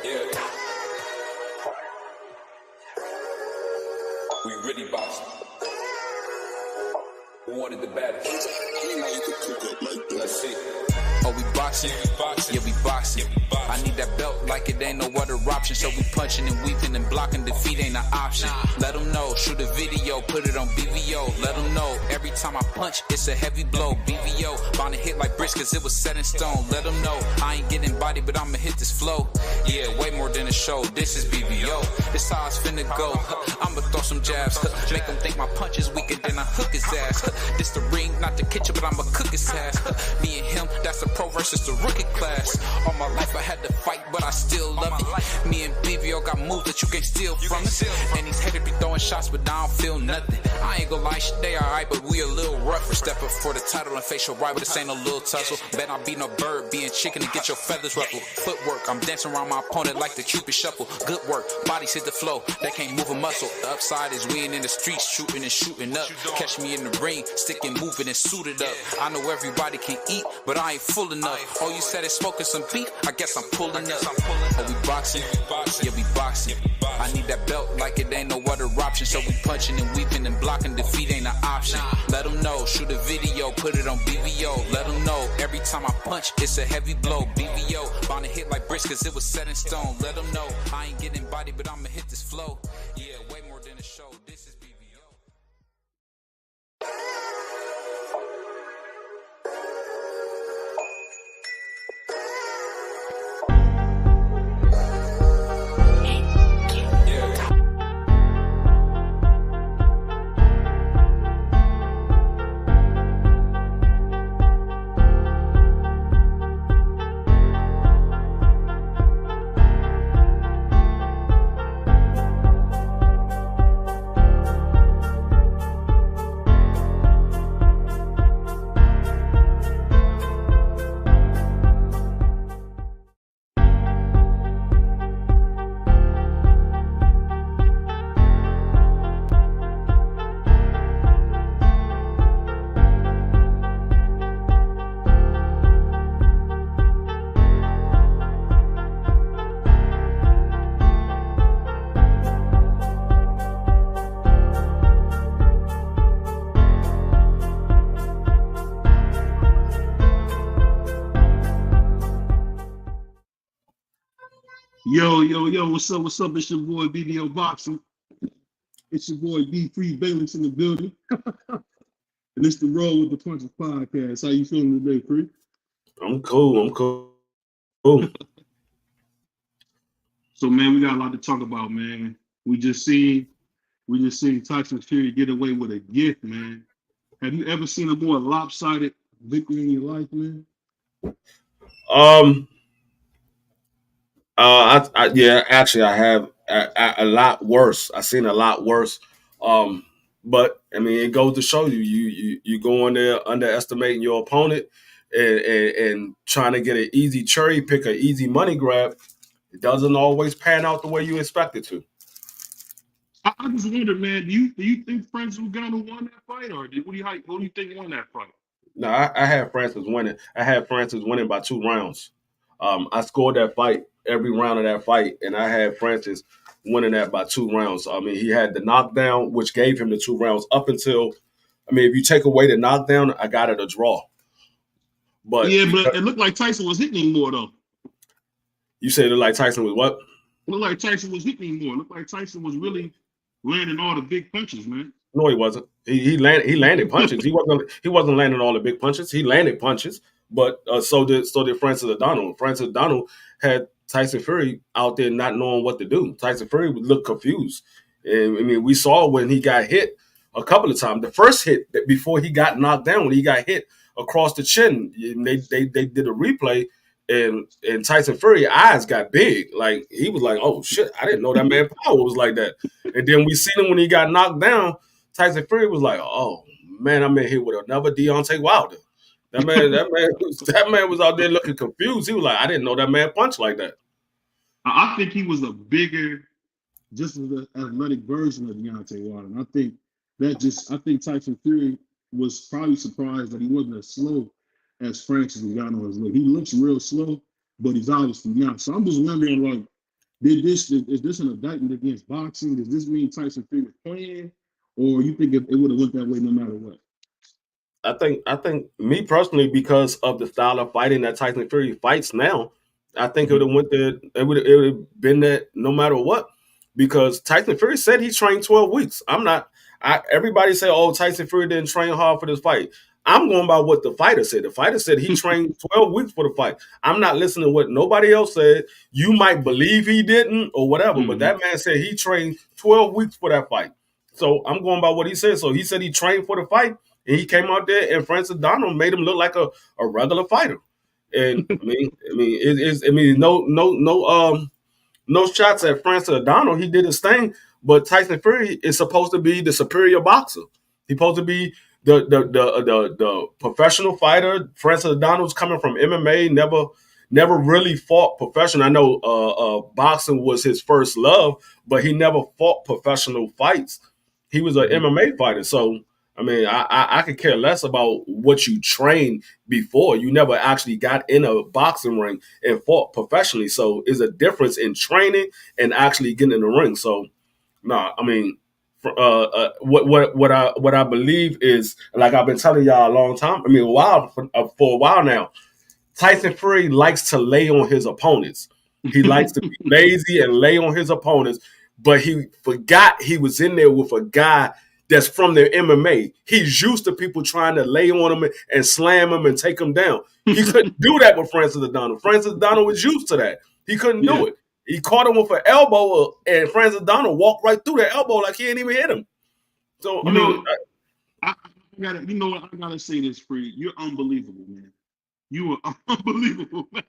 Yeah. We really boxing. Who wanted the baddest? Let's see. Oh, we boxing? Yeah, we boxing. I need that belt like it ain't no other option. So we punching and weaving and blocking. Defeat ain't an option. Let them know. Shoot a video, put it on BVO. Let them know. Every time I punch, it's a heavy blow. BVO, bound to hit like bricks cause it was set in stone. Let them know. I ain't getting body, but I'ma hit this flow. Yeah, way more than a show. This is BVO. This how it's finna go. I'ma throw some jabs. Make them think my punch is weaker than I hook his ass. This the ring, not the kitchen, but I'ma cook his ass. Me and him, that's the pro versus the rookie class. All my life I had to fight, but I still love it. Me and BVO got moves that you can't steal from us. And these haters be throwing shots, but I don't feel nothing. I ain't gonna lie, shit, they alright, but we a little rough. For stepping for the title and facial rival, this ain't no little tussle. Bet I be no bird, being chicken and get your feathers ruffled. Footwork, I'm dancing around my opponent like the Cupid shuffle. Good work, bodies hit the flow, they can't move a muscle. The upside is we ain't in the streets, shooting and shooting up. Catch me in the ring, sticking, moving and suited up. I know everybody can eat, but I ain't full enough. Oh, you said it's smoking some beef? I guess I'm pulling up. Oh, we boxing? Yeah, we boxing. I need that belt like it ain't no other option. So we punching and weaving and blocking. Defeat ain't an option. Let them know. Shoot a video, put it on BVO. Let them know. Every time I punch, it's a heavy blow. BVO, bound to hit like bricks cause it was set in stone. Let them know. I ain't getting body, but I'ma hit this flow. Yeah, way more than a show. This is BVO. Yo, what's up? It's your boy BDO Boxing. It's your boy B Free Valence in the building. And it's the Roll with the Punches podcast. How you feeling today, Free? I'm cool. So man, we got a lot to talk about, man. We just seen Tyson Fury get away with a gift, man. Have you ever seen a more lopsided victory in your life, man? Yeah, actually, I have a lot worse. I've seen a lot worse. But I mean, it goes to show you go in there underestimating your opponent and trying to get an easy cherry pick, an easy money grab. It doesn't always pan out the way you expect it to. I just wonder, man. Do you think Francis Ngannou won that fight, or who do you think won that fight? No, I had Francis winning. I had Francis winning by 2 rounds. I scored that fight every round of that fight, and I had Francis winning that by 2 rounds. I mean, he had the knockdown, which gave him the 2 rounds up until, I mean, if you take away the knockdown, I got it a draw. But it looked like Tyson was hitting him more, though. You said it looked like Tyson was what? It looked like Tyson was hitting him more. It looked like Tyson was really landing all the big punches, man. No, he wasn't. He landed punches. He wasn't landing all the big punches. He landed punches, but so did Francis Ngannou. Francis Ngannou had Tyson Fury out there not knowing what to do. Tyson Fury would look confused. And I mean, we saw when he got hit a couple of times. The first hit before he got knocked down, when he got hit across the chin, and they did a replay, and Tyson Fury's eyes got big. Like, he was like, "Oh shit, I didn't know that man power was like that." And then we seen him when he got knocked down. Tyson Fury was like, "Oh man, I'm in here with another Deontay Wilder." That man was out there looking confused. He was like, "I didn't know that man punched like that." I think he was a bigger, just as an athletic version of Deontay Wilder. And I think Tyson Fury was probably surprised that he wasn't as slow as Francis Ngannou has looked. He looks real slow, but he's obviously not. So I'm just wondering, like, is this an indictment against boxing? Does this mean Tyson Fury was playing, or you think it would have looked that way no matter what? I think me personally, because of the style of fighting that Tyson Fury fights now, I think it would have went there. It would have been that no matter what, because Tyson Fury said he trained 12 weeks. I'm not. Everybody say, "Oh, Tyson Fury didn't train hard for this fight." I'm going by what the fighter said. The fighter said he trained 12 weeks for the fight. I'm not listening to what nobody else said. You might believe he didn't or whatever, but that man said he trained 12 weeks for that fight. So I'm going by what he said. So he said he trained for the fight. And he came out there, and Francis Donald made him look like a regular fighter. And no shots at Francis Donald. He did his thing, but Tyson Fury is supposed to be the superior boxer. He's supposed to be the professional fighter. Francis Donald's coming from MMA, never really fought professional. I know boxing was his first love, but he never fought professional fights. He was an MMA fighter, so. I mean, I could care less about what you trained before. You never actually got in a boxing ring and fought professionally. So there's a difference in training and actually getting in the ring. So, I mean, what I believe is, like I've been telling y'all a long time. I mean, for a while now. Tyson Fury likes to lay on his opponents. He likes to be lazy and lay on his opponents, but he forgot he was in there with a guy that's from the MMA. He's used to people trying to lay on him and slam him and take him down. He couldn't do that with Francis Donald. Francis Donald was used to that. He couldn't do it. He caught him with an elbow, and Francis Donald walked right through the elbow like he didn't even hit him. So, I gotta say this, Free. You're unbelievable, man. You are unbelievable, man.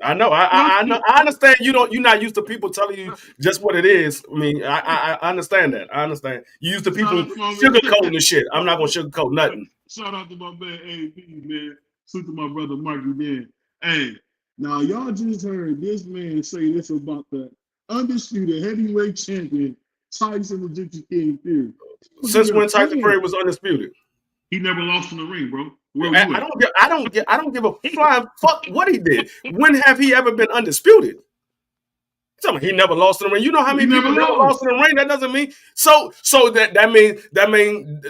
I know. I know. I understand. You're not used to people telling you just what it is. I mean, I understand that. I understand. You used to people sugarcoating the shit. I'm not gonna sugarcoat nothing. Shout out to my man AB, man. Salute to my brother Marky, man. Hey, now y'all just heard this man say this about the undisputed heavyweight champion Tyson the Gypsy King Fury. Since when Tyson Fury was undisputed? He never lost in the ring, bro. I don't give a flying fuck what he did. When have he ever been undisputed? Tell me he never lost in the ring. You know how many people never lost in the ring? That doesn't mean so that means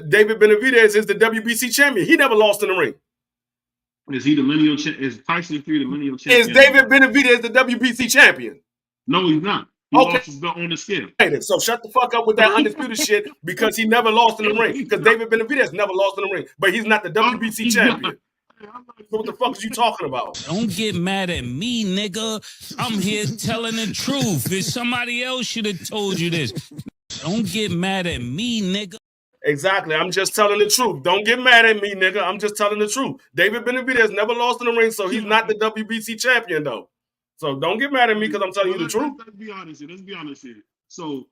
David Benavidez is the WBC champion. He never lost in the ring. Is he the lineal champion? Is Tyson Fury the lineal champion? Is David Benavidez the WBC champion? No, he's not. He lost his belt on the scale. So shut the fuck up with that undisputed shit because he never lost in the ring. Because David Benavidez never lost in the ring, but he's not the WBC champion. What the fuck is you talking about? Don't get mad at me, nigga. I'm here telling the truth. If somebody else should have told you this. Don't get mad at me, nigga. Exactly. I'm just telling the truth. Don't get mad at me, nigga. I'm just telling the truth. David Benavidez never lost in the ring, so he's not the WBC champion, though. So don't get mad at me because I'm telling you the truth. Let's be honest here. So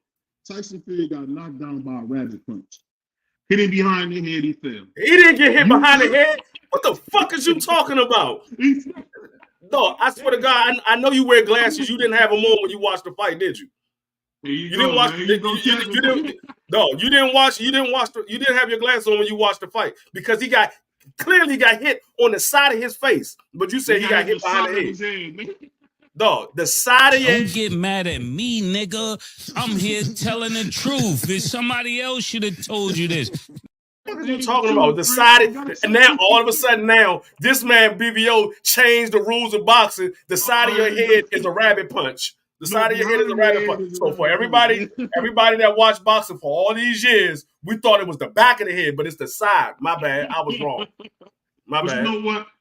Tyson Fury got knocked down by a rabbit punch. Hit him behind the head, he fell. He didn't get hit behind the head. What the fuck is you talking about? No, I swear to God, I know you wear glasses. You didn't have them on when you watched the fight, did you? You didn't have your glasses on when you watched the fight because he clearly got hit on the side of his face. But you said he got hit behind the head. Dog, the side of your... Don't get mad at me, nigga. I'm here telling the truth. If somebody else should have told you this. What are you talking about? The side and now all of a sudden now this man BBO changed the rules of boxing. The side of your head is a rabbit punch. The side of your head is a rabbit punch. So for everybody that watched boxing for all these years, we thought it was the back of the head, but it's the side. My bad. I was wrong. My bad.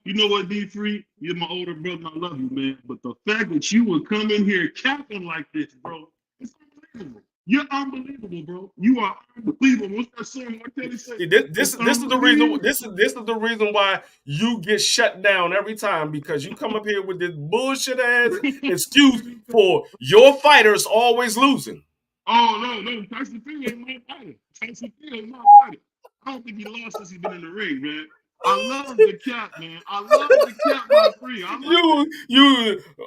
You know what, D3? You're my older brother. I love you, man. But the fact that you would come in here capping like this, bro, it's unbelievable. You're unbelievable, bro. You are unbelievable. What's that song? This is the reason. This is the reason why you get shut down every time because you come up here with this bullshit ass excuse for your fighters always losing. Oh no, Tyson Fury ain't my fighter. Tyson Fury ain't my fighter. I don't think he lost since he's been in the ring, man. I love the cap, man. I love the cap by Free.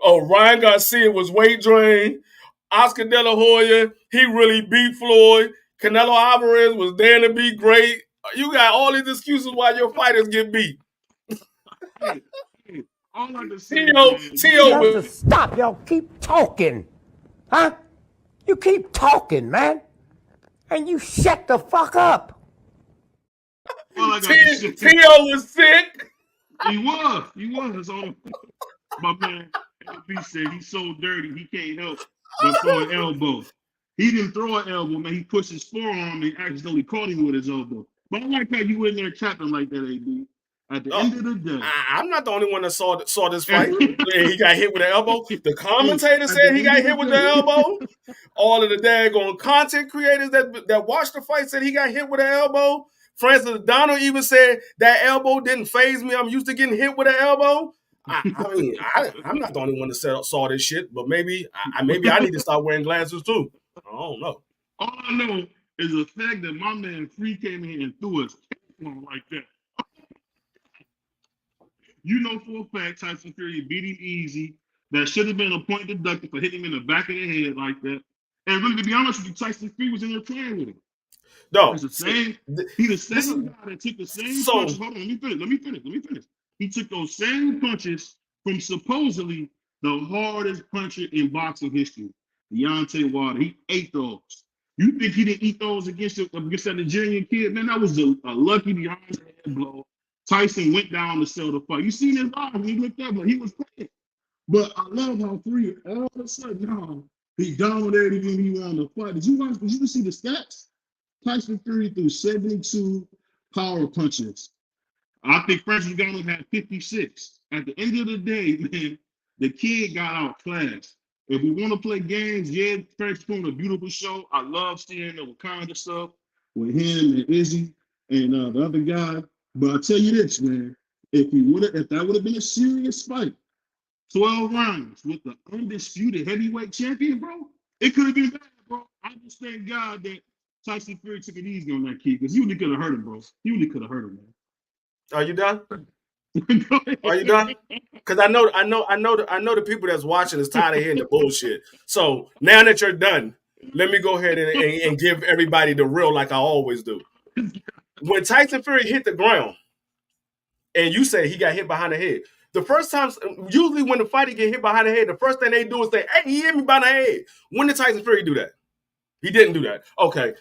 Ryan Garcia was weight drained. Oscar De La Hoya, he really beat Floyd. Canelo Alvarez was there to be great. You got all these excuses why your fighters get beat. Hey, hey, all I can say, T.O. man, You have to was stop. Y'all keep talking. Huh? You keep talking, man. And you shut the fuck up. all I got to say, T.O. was sick. he was on. My man, LB said he's so dirty he can't help but throw an elbow. He didn't throw an elbow, man. He pushed his forearm and accidentally caught him with his elbow. But I like how you in there capping like that, AB. At the end of the day, I'm not the only one that saw this fight. hey, He got hit with an elbow. The commentator at said the he end got of hit with the the day, elbow. All of the daggone content creators that watched the fight said he got hit with an elbow. Francis O'Donnell even said that elbow didn't phase me. I'm used to getting hit with an elbow. I'm not the only one that saw this shit, but maybe I need to start wearing glasses too. I don't know. all I know is the fact that my man Free came in and threw us like that. You know for a fact Tyson Fury beat him easy. That should have been a point deducted for hitting him in the back of the head like that. And really, to be honest with you, Tyson Fury was in there playing with him. No, It's the same. He the same guy that took the same punches. Hold on, let me finish. He took those same punches from supposedly the hardest puncher in boxing history, Deontay Wilder. He ate those. You think he didn't eat those against that Nigerian kid? Man, that was a lucky Deontay head blow. Tyson went down to sell the fight. You seen his eyes when he looked up, but he was playing. But I love how Fury all of a sudden now he dominated him. He won the fight. Did you see the stats? Tyson Fury threw 72 power punches. I think Francis Ngannou had 56. At the end of the day, man, the kid got outclassed. If we want to play games, yeah, Frank's putting a beautiful show. I love seeing the Wakanda stuff with him and Izzy and the other guy. But I tell you this, man, if that would have been a serious fight, 12 rounds with the undisputed heavyweight champion, bro, it could have been bad, bro. I just thank God that Tyson Fury took it easy on that kid because he really could have hurt him, bro. He really could have hurt him, man. Are you done? Are you done? Because I know the people that's watching is tired of hearing the bullshit. So now that you're done, let me go ahead and give everybody the real like I always do. When Tyson Fury hit the ground, and you say he got hit behind the head, the first time, usually when the fighter get hit behind the head, the first thing they do is say, "Hey, he hit me behind the head." When did Tyson Fury do that? He didn't do that. Okay.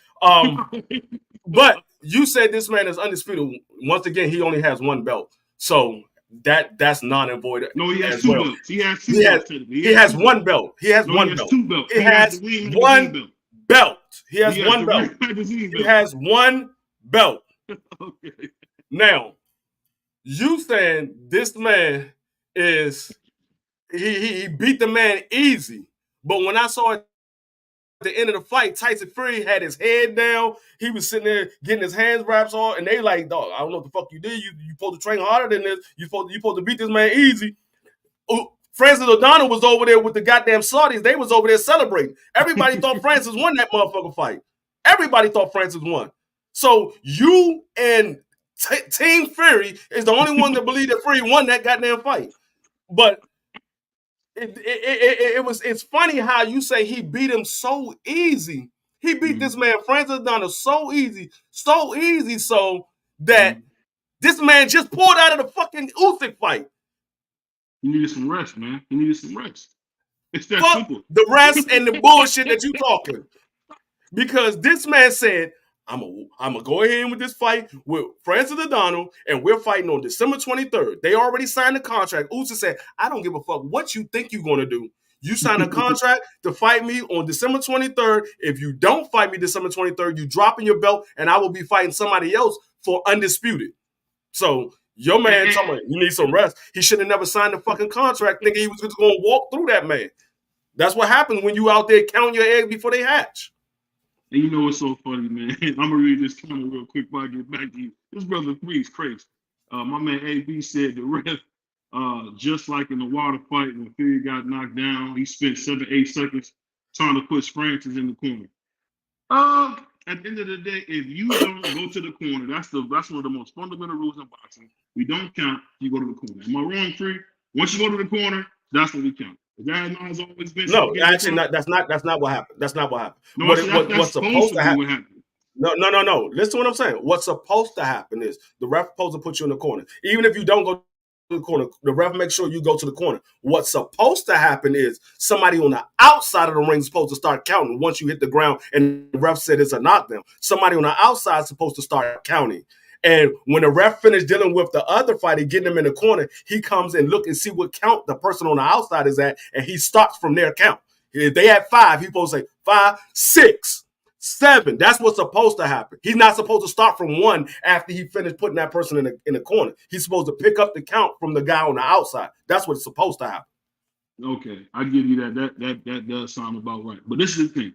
But you said this man is undisputed. Once again, he only has one belt. So that's non-avoidable. No, he has as two well. belts. He has two belts. He has one belt. He has one belt. Two belts. He has one belt. He has one belt. He has one belt. Okay. Now, you saying this man is he beat the man easy. But when I saw it at the end of the fight, Tyson Fury had his head down. He was sitting there getting his hands wraps on, and they like, dog, I don't know what the fuck you did. You supposed to train harder than this. You supposed to beat this man easy. Francis O'Donnell was over there with the goddamn Saudis. They was over there celebrating. Everybody thought Francis won that motherfucking fight. Everybody thought Francis won. So you and Team Fury is the only one that believed that Fury won that goddamn fight. But it's funny how you say he beat him so easy. He beat this man Francis O'Donnell so easy so that this man just pulled out of the fucking Usyk fight. He needed some rest, man. He needed some rest. It's that Fuck simple. the rest and the bullshit that you talking. Because this man said, I'm gonna go ahead with this fight with Francis O'Donnell, and we're fighting on December 23rd. They already signed the contract. Usyk said, I don't give a fuck what you think you're gonna do. You signed a contract to fight me on December 23rd. If you don't fight me December 23rd, you dropping your belt, and I will be fighting somebody else for undisputed. So your man told me you need some rest. He should have never signed the fucking contract thinking he was just gonna walk through that man. That's what happens when you out there counting your eggs before they hatch. And you know what's so funny, man? I'm gonna read this comment real quick before I get back to you. This brother Three is crazy. My man AB said the ref, just like in the Wilder fight when Fury got knocked down, he spent 7-8 seconds trying to push Francis in the corner. At the end of the day, if you don't go to the corner, that's one of the most fundamental rules in boxing. We don't count. You go to the corner. Am I wrong, Free? Once you go to the corner, that's what we count. That has always been. No, actually, that's not what happened. That's not what happened. No, what's supposed to happen? No. Listen to what I'm saying. What's supposed to happen is the ref supposed to put you in the corner, even if you don't go the corner. The ref makes sure you go to the corner. What's supposed to happen is somebody on the outside of the ring is supposed to start counting once you hit the ground, and the ref said it's a knockdown. Somebody on the outside is supposed to start counting. And when the ref finished dealing with the other fighter, getting him in the corner, he comes and look and see what count the person on the outside is at, and he starts from their count. If they had 5, he's supposed to say 5, 6, 7. That's what's supposed to happen. He's not supposed to start from 1 after he finished putting that person in the corner. He's supposed to pick up the count from the guy on the outside. That's what's supposed to happen. Okay, I give you that. That does sound about right. But this is the thing: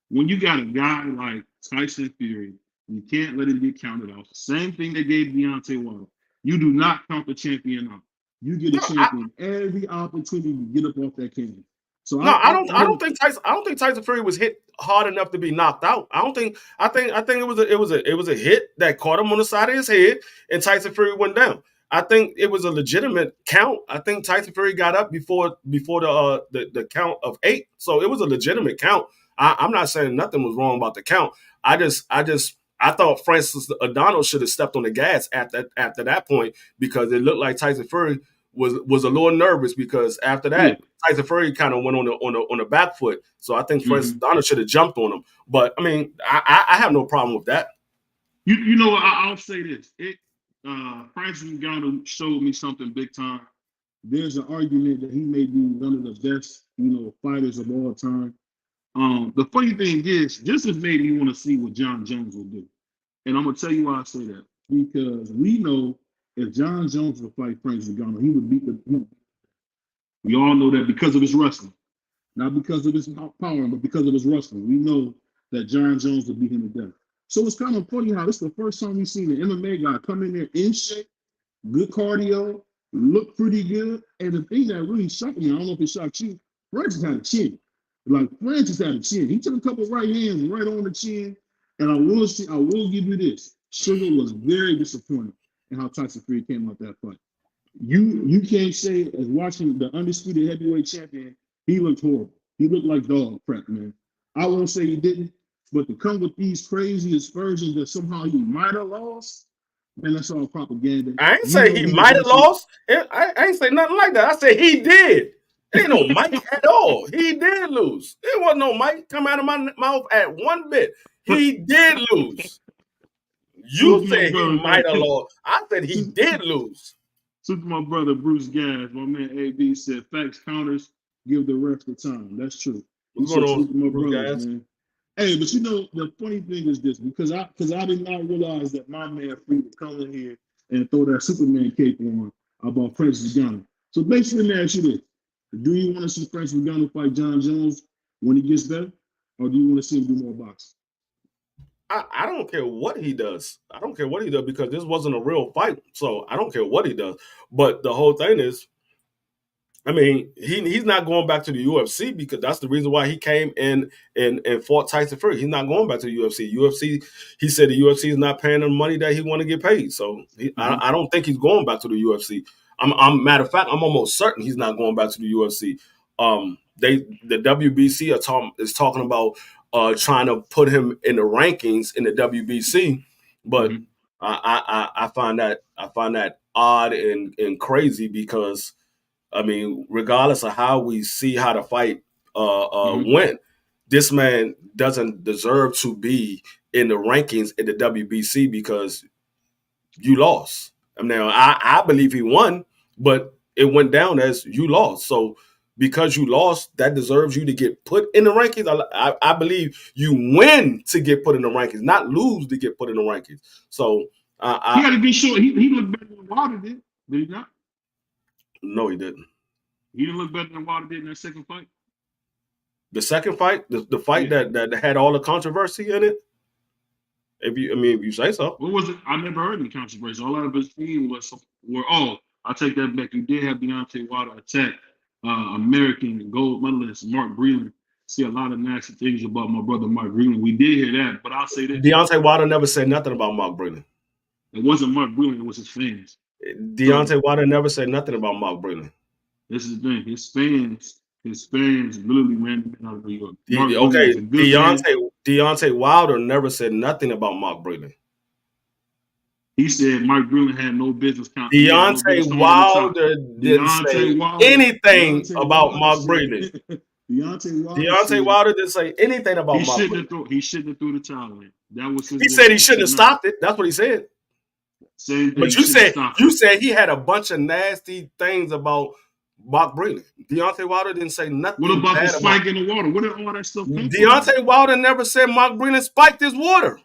when you got a guy like Tyson Fury, you can't let him get counted off. Same thing they gave Deontay Wilder. You do not count the champion out. You get a champion every opportunity to get up off that canvas. So I don't think Tyson Fury was hit hard enough to be knocked out. I think it was a hit that caught him on the side of his head, and Tyson Fury went down. I think it was a legitimate count. I think Tyson Fury got up before the count of 8, so it was a legitimate count. I'm not saying nothing was wrong about the count. I thought Francis Ngannou should have stepped on the gas after that point, because it looked like Tyson Fury was a little nervous, because after that, Tyson Fury kind of went on the back foot. So I think Francis Ngannou should have jumped on him. But I mean, I have no problem with that. You know what? I'll say this: Francis Ngannou showed me something big time. There's an argument that he may be one of the best, fighters of all time. The funny thing is, this has made me want to see what John Jones will do. And I'm going to tell you why I say that. Because we know if John Jones would fight Francis Ngannou, he would beat the. We all know that because of his wrestling. Not because of his power, but because of his wrestling. We know that John Jones would beat him to death. So it's kind of funny how this is the first time we've seen an MMA guy come in there in shape, good cardio, look pretty good. And the thing that really shocked me, I don't know if it shocked you, Francis had a chin. Like, Francis had a chin. He took a couple right hands right on the chin. And I will give you this. Sugar was very disappointed in how Tyson Fury came out that fight. You can't say, as watching the undisputed heavyweight champion, he looked horrible. He looked like dog crap, man. I won't say he didn't, but to come with these crazy aspersions that somehow he might have lost, man, that's all propaganda. I ain't say he might have lost. I ain't say nothing like that. I said he did. Ain't no mic at all. He did lose. There wasn't no mic come out of my mouth at one bit. He did lose. You said he might have lost. I said he did lose. To my brother Bruce Gas, my man AB said, facts counters, give the ref the time. That's true. What's going on, my brothers, man? Hey, but the funny thing is this, because I did not realize that my man Free would come in here and throw that Superman cape on about Francis Ngannou. So basically, let me ask you this. Do you want to see Francis Ngannou fight John Jones when he gets better? Or do you want to see him do more boxing? I don't care what he does. I don't care what he does, because this wasn't a real fight. So I don't care what he does. But the whole thing is, I mean, he's not going back to the UFC, because that's the reason why he came in and fought Tyson Fury. He's not going back to the UFC. He said the UFC is not paying him money that he want to get paid. So I don't think he's going back to the UFC. I'm matter of fact, I'm almost certain he's not going back to the UFC. The WBC is talking about trying to put him in the rankings in the WBC, but I find that odd and crazy, because I mean, regardless of how we see how the fight went, this man doesn't deserve to be in the rankings in the WBC, because you lost. I mean, I believe he won, but it went down as you lost. So because you lost, that deserves you to get put in the rankings. I believe you win to get put in the rankings, not lose to get put in the rankings. So he got to be sure he looked better than Wilder did he not? No, he didn't. He didn't look better than Wilder did in that second fight. The second fight, the fight that had all the controversy in it. If you say so. What was it? I never heard any controversy. All out of his team I take that back. You did have Deontay Wilder attack American gold medalist Mark Breland. See a lot of nasty things about my brother Mark Breland. We did hear that, but I'll say that Deontay Wilder never said nothing about Mark Breland. It wasn't Mark Breland, it was his fans. Deontay Wilder never said nothing about Mark Breland. This is the thing. His fans literally ran him out of New York. Deontay Wilder never said nothing about Mark Breland. He said Mike Breland had no business count. Deontay Wilder didn't say anything about Mark Breland. Deontay Wilder didn't say anything about Mark Breland. He shouldn't have threw the towel in. That was his. He said he shouldn't have stopped it. That's what he said. Same thing. But you said he had a bunch of nasty things about Mark Breland. Deontay Wilder didn't say nothing. What about the spike in the water? What did all that stuff come from? Deontay Wilder never said Mark Breland spiked his water.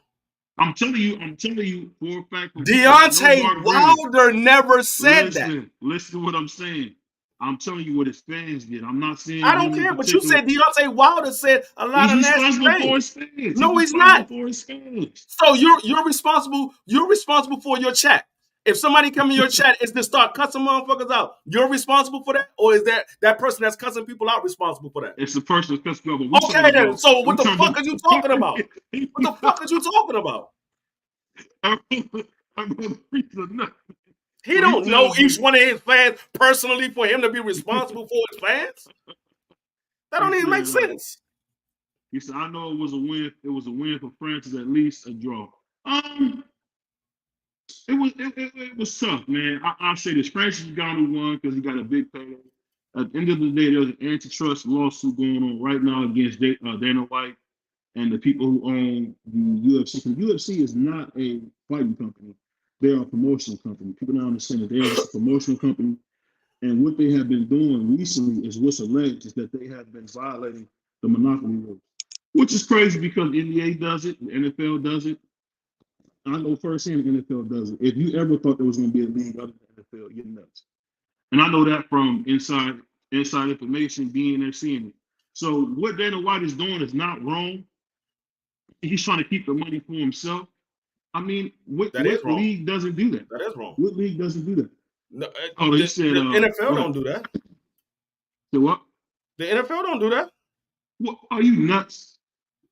I'm telling you for a fact. Deontay Wilder never said that. Listen to what I'm saying. I'm telling you what his fans did. I'm not saying. I don't care, but you said Deontay Wilder said a lot of nasty things. No, he's not. For his fans. So you're responsible. You're responsible for your chat. If somebody come in your chat is to start cussing motherfuckers out, you're responsible for that, or is that person that's cussing people out responsible for that? It's the person that's cussing people out. Okay, then. So what the fuck are you talking about? What the fuck are you talking about? He don't know each one of his fans personally for him to be responsible for his fans. That don't even make sense. He said, "I know it was a win. It was a win for Francis, at least a draw." It was tough, man. I'll say this: Francis Ngannou won because he got a big payday. At the end of the day, there's an antitrust lawsuit going on right now against Dana White and the people who own the UFC. The UFC is not a fighting company; they are a promotional company. People don't understand that they are just a promotional company. And what they have been doing recently is what's alleged is that they have been violating the monopoly rules, which is crazy because the NBA does it, the NFL does it. I know firsthand the NFL does it. If you ever thought there was going to be a league other than the NFL, you're nuts. And I know that from inside information, being there, seeing it. So what Dana White is doing is not wrong. He's trying to keep the money for himself. I mean, what league doesn't do that? That is wrong. What league doesn't do that? No, he said the NFL don't do that. The what? The NFL don't do that. What? Are you nuts?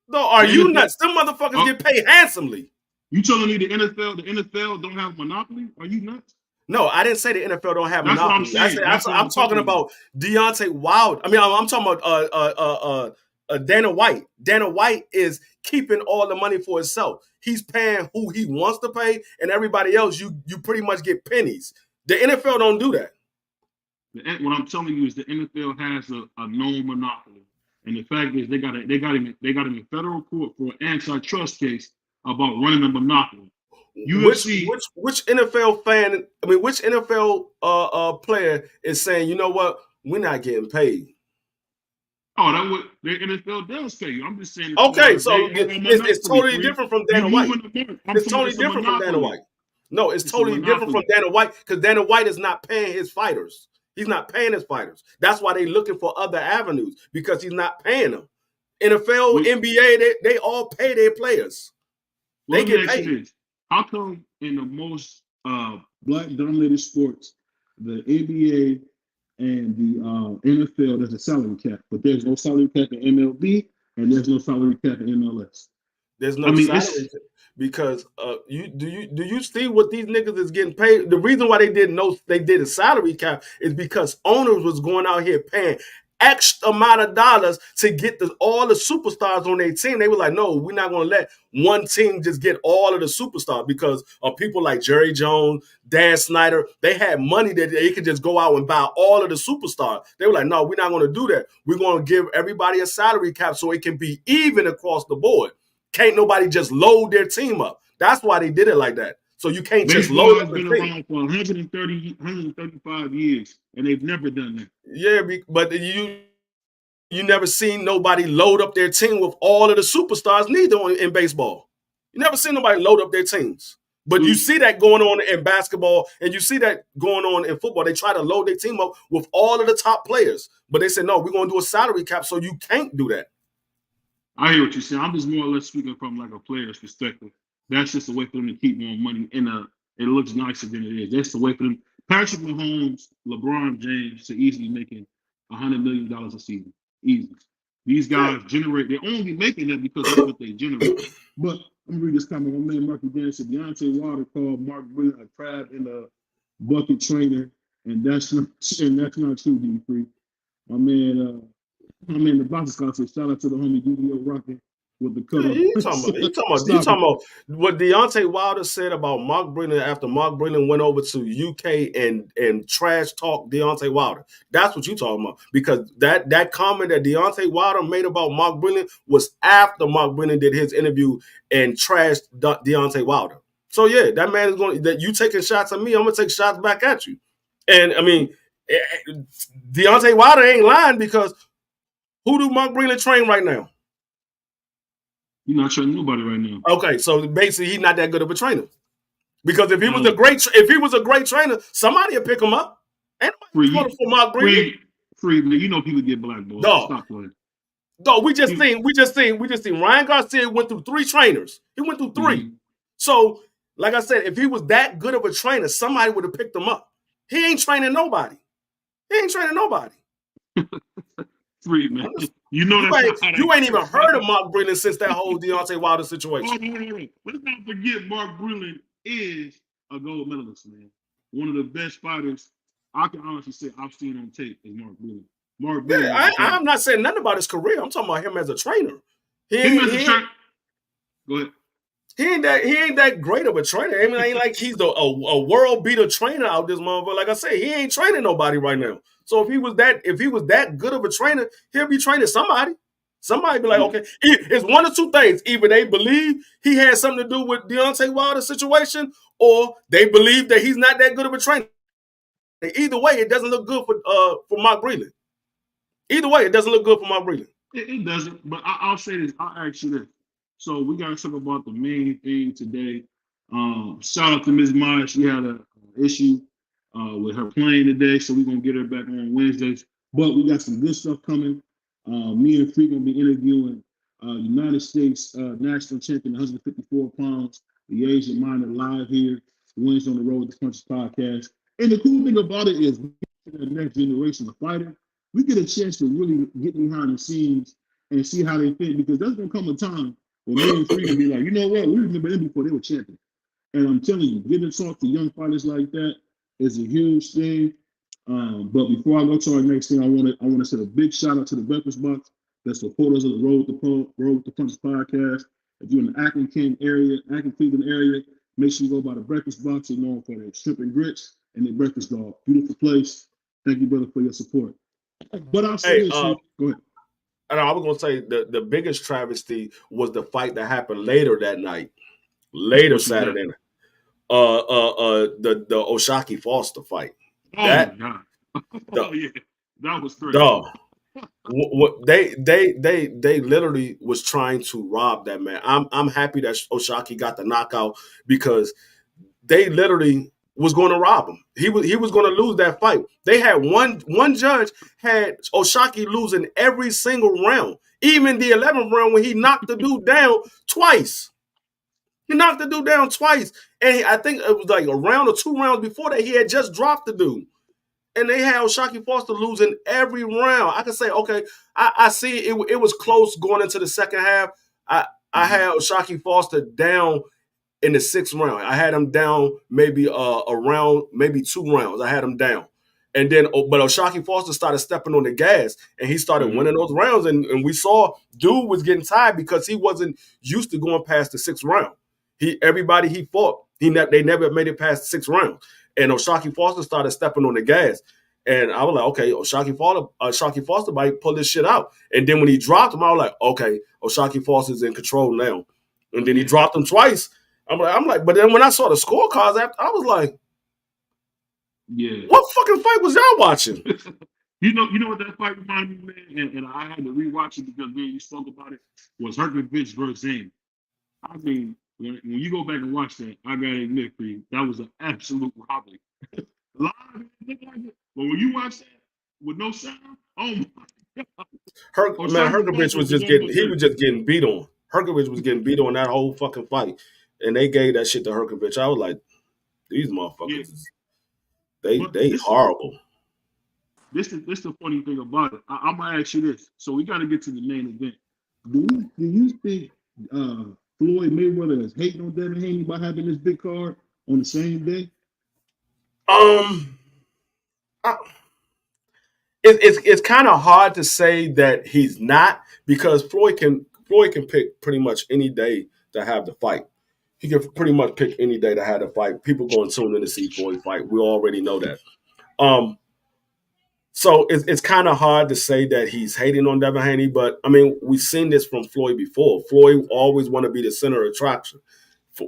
No, are you nuts? Them motherfuckers get paid handsomely. You telling me the NFL don't have monopoly? Are you nuts? No, I didn't say the NFL don't have monopoly. That's what I'm saying. I'm talking about Deontay Wilder. I mean, I'm talking about Dana White. Dana White is keeping all the money for himself. He's paying who he wants to pay, and everybody else, you pretty much get pennies. The NFL don't do that. What I'm telling you is the NFL has a known monopoly, and the fact is they got him in federal court for an antitrust case about running a monopoly. UFC, which NFL fan? I mean, which NFL player is saying, you know what, we're not getting paid? Oh, that what the NFL does pay you. I'm just saying. Okay, so it's totally different from Dana White. It's totally different from Dana White. No, it's totally different from Dana White because Dana White is not paying his fighters. He's not paying his fighters. That's why they're looking for other avenues because he's not paying them. NFL, NBA, they all pay their players. They get paid. How come in the most black-dominated sports, the NBA and the NFL, there's a salary cap, but there's no salary cap in MLB and there's no salary cap in MLS? There's no salary cap because do you see what these niggas is getting paid? The reason why they did a salary cap is because owners was going out here paying X amount of dollars to get all the superstars on their team. They were like, no, we're not going to let one team just get all of the superstars because of people like Jerry Jones, Dan Snyder. They had money that they could just go out and buy all of the superstars. They were like, no, we're not going to do that. We're going to give everybody a salary cap so it can be even across the board. Can't nobody just load their team up. That's why they did it like that. So you can't just load up the team. Baseball has been around for 135 years, and they've never done that. Yeah, but you never seen nobody load up their team with all of the superstars neither in baseball. You never seen nobody load up their teams. But you see that going on in basketball, and you see that going on in football. They try to load their team up with all of the top players. But they said, no, we're going to do a salary cap, so you can't do that. I hear what you're saying. I'm just more or less speaking from like a player's perspective. That's just a way for them to keep more money it looks nicer than it is. That's the way for them. Patrick Mahomes, LeBron James are easily making $100 million a season. Easy. These guys they're only making that because of what they generate. But I'm gonna read this comment. My man Marky Dan said Deontay Wilder called Mark Breland a crab in a bucket trainer, and that's not true, D3. My man the boxing scholar said shout out to the homie DDO Rocket. with the cut Yeah, off. you talking about what Deontay Wilder said about Mark Breland after Mark Breland went over to UK and trash talk Deontay Wilder. That's what you talking about. Because that comment that Deontay Wilder made about Mark Breland was after Mark Breland did his interview and trashed Deontay Wilder. So yeah, that man is going that you taking shots at me, I'm gonna take shots back at you. And I mean, Deontay Wilder ain't lying because who do Mark Breland train right now? You're not training nobody right now. Okay, so basically he's not that good of a trainer. Because if he was a great trainer, somebody would pick him up. Ain't nobody voting for Mark Breland. Free, you know people get blackballed. Dog. Stop playing. Dog, we just seen Ryan Garcia went through 3 trainers. He went through 3. Mm-hmm. So, like I said, if he was that good of a trainer, somebody would have picked him up. He ain't training nobody. Free, man. You know you ain't even heard of Mark Breland since that whole Deontay Wilder situation. Hold. Let's not forget Mark Breland is a gold medalist, man. One of the best fighters I can honestly say I've seen on tape is Mark Breland. Mark Breland. Yeah, I'm not saying nothing about his career. I'm talking about him as a trainer. Go ahead. He ain't that great of a trainer. I mean, ain't like he's a world beater trainer out this motherfucker. Like I said, he ain't training nobody right now. So if he was that good of a trainer, he'll be training somebody. Somebody be like, okay, it's one of 2 things. Either they believe he had something to do with Deontay Wilder's situation, or they believe that he's not that good of a trainer. Either way, it doesn't look good for Mark Breland. Either way, it doesn't look good for Mark Breland. It doesn't, but I'll say this. I'll ask you this. So we got to talk about the main thing today. Shout out to Ms. Maya. She had an issue with her plane today, so we're going to get her back on Wednesdays. But we got some good stuff coming. Me and Free going to be interviewing United States national champion, 154 pounds, the Asian Minor, live here, Wednesday on the Road to Punches podcast. And the cool thing about it is, the next generation of fighter, we get a chance to really get behind the scenes and see how they fit, because there's going to come a time when me and Free will be like, you know what, we remember them before they were champions. And I'm telling you, getting to talk to young fighters like that is a huge thing. But before I go to our next thing, I want to send a big shout out to the Breakfast Box that support us at the Road with the Punches podcast. If you're in the Akron Cleveland area, make sure you go by the Breakfast Box. They're known for their shrimp and grits and their breakfast dog. Beautiful place. Thank you, brother, for your support. But I'll say this. Go ahead. And I was gonna say the biggest travesty was the fight that happened later that night, Saturday night. The Oshaki Foster fight. Oh my God! Yeah, that was crazy. Dog. What they literally was trying to rob that man. I'm happy that Oshaki got the knockout, because they literally was going to rob him. He was going to lose that fight. They had one judge had Oshaki losing every single round, even the 11th round when he knocked the dude down twice. And I think it was like a round or 2 rounds before that, he had just dropped the dude. And they had Oshaki Foster losing every round. I can say, okay, I see it was close going into the second half. I had Oshaki Foster down in the 6th round. I had him down maybe a round, maybe 2 rounds. I had him down. And then, but Oshaki Foster started stepping on the gas, and he started winning those rounds. And we saw dude was getting tired because he wasn't used to going past the 6th round. Everybody he fought, they never made it past the 6th round. And Oshaki Foster started stepping on the gas. And I was like, okay, Oshaki Foster might pull this shit out. And then when he dropped him, I was like, okay, Oshaki Foster's in control now. And then he dropped him twice. I'm like, but then when I saw the scorecards after, I was like, yeah, what fucking fight was y'all watching? You know what that fight reminded me, man? And I had to rewatch it because, man, you spoke about it, was Herkovich versus Haney. I mean, when you go back and watch that, I gotta admit for you, that was an absolute robbery. Live, it looked like it. But when you watch that with no sound, oh my God. Herkovich was just getting beat on. Herkovich was getting beat on that whole fucking fight. And they gave that shit to Herkovich. I was like, these motherfuckers, they horrible. This is the funny thing about it. I'm gonna ask you this. So we gotta get to the main event. Do you think Floyd Mayweather is hating on Devin Haney by having this big card on the same day? It's kind of hard to say that he's not, because Floyd can Floyd can pick pretty much any day to have the fight. He can pretty much pick any day to have the fight. People going to tune in to see Floyd fight. We already know that. So it's kind of hard to say that he's hating on Devin Haney, but I mean, we've seen this from Floyd before. Floyd always want to be the center of attraction.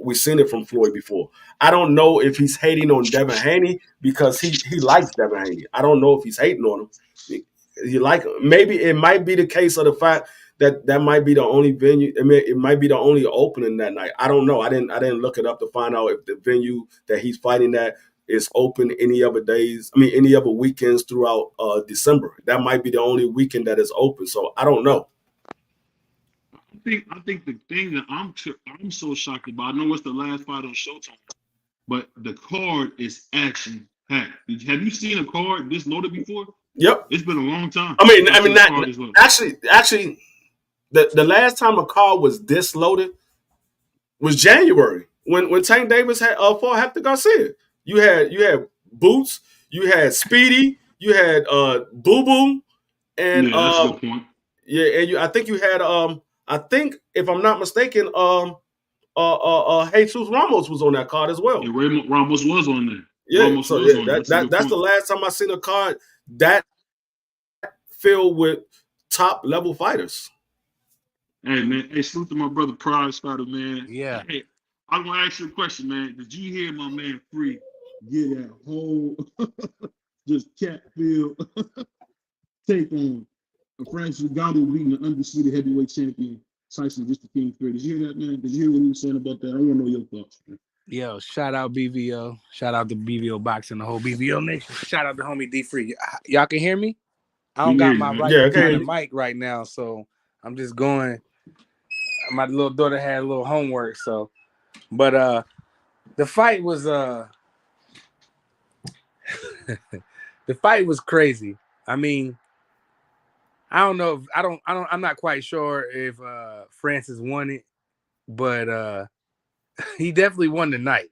We've seen it from Floyd before. I don't know if he's hating on Devin Haney because he likes Devin Haney. I don't know if he's hating on him. He like him. Maybe it might be the case of the fact that might be the only venue. I mean, it might be the only opening that night. I don't know. I didn't look it up to find out if the venue that he's fighting at is open any other days. I mean, any other weekends throughout December. That might be the only weekend that is open. So I don't know. I think the thing that I'm so shocked about. I know it's the last fight on Showtime, but the card is action packed. Have you seen a card this loaded before? Yep, it's been a long time. I mean, actually, the last time a card was this loaded was January when Tank Davis had fought Hector Garcia. You had Boots, you had Speedy, you had Boo Boo, and that's a good point. Yeah, and I think you had I think if I'm not mistaken, Jesus Ramos was on that card as well. Yeah, Ramos was on there. Yeah, that's the last time I seen a card that filled with top level fighters. Hey man, salute to my brother Prize Fighter, man. Yeah. Hey, I'm gonna ask you a question, man. Did you hear my man Free get that whole just cat feel take on Francis Ngannou beating the undisputed heavyweight champion Tyson just the King Fury? Did you hear that, man? Did you hear what he was saying about that? I want to know your thoughts, man. Yo, shout out BVO. Shout out to BVO Boxing, the whole BVO nation. Shout out to homie D Free. Y'all can hear me? I don't got my right kind of mic right now, so I'm just going. My little daughter had a little homework, so. But the fight was the fight was crazy. I mean, I don't know if I'm not quite sure if Francis won it, but he definitely won the night.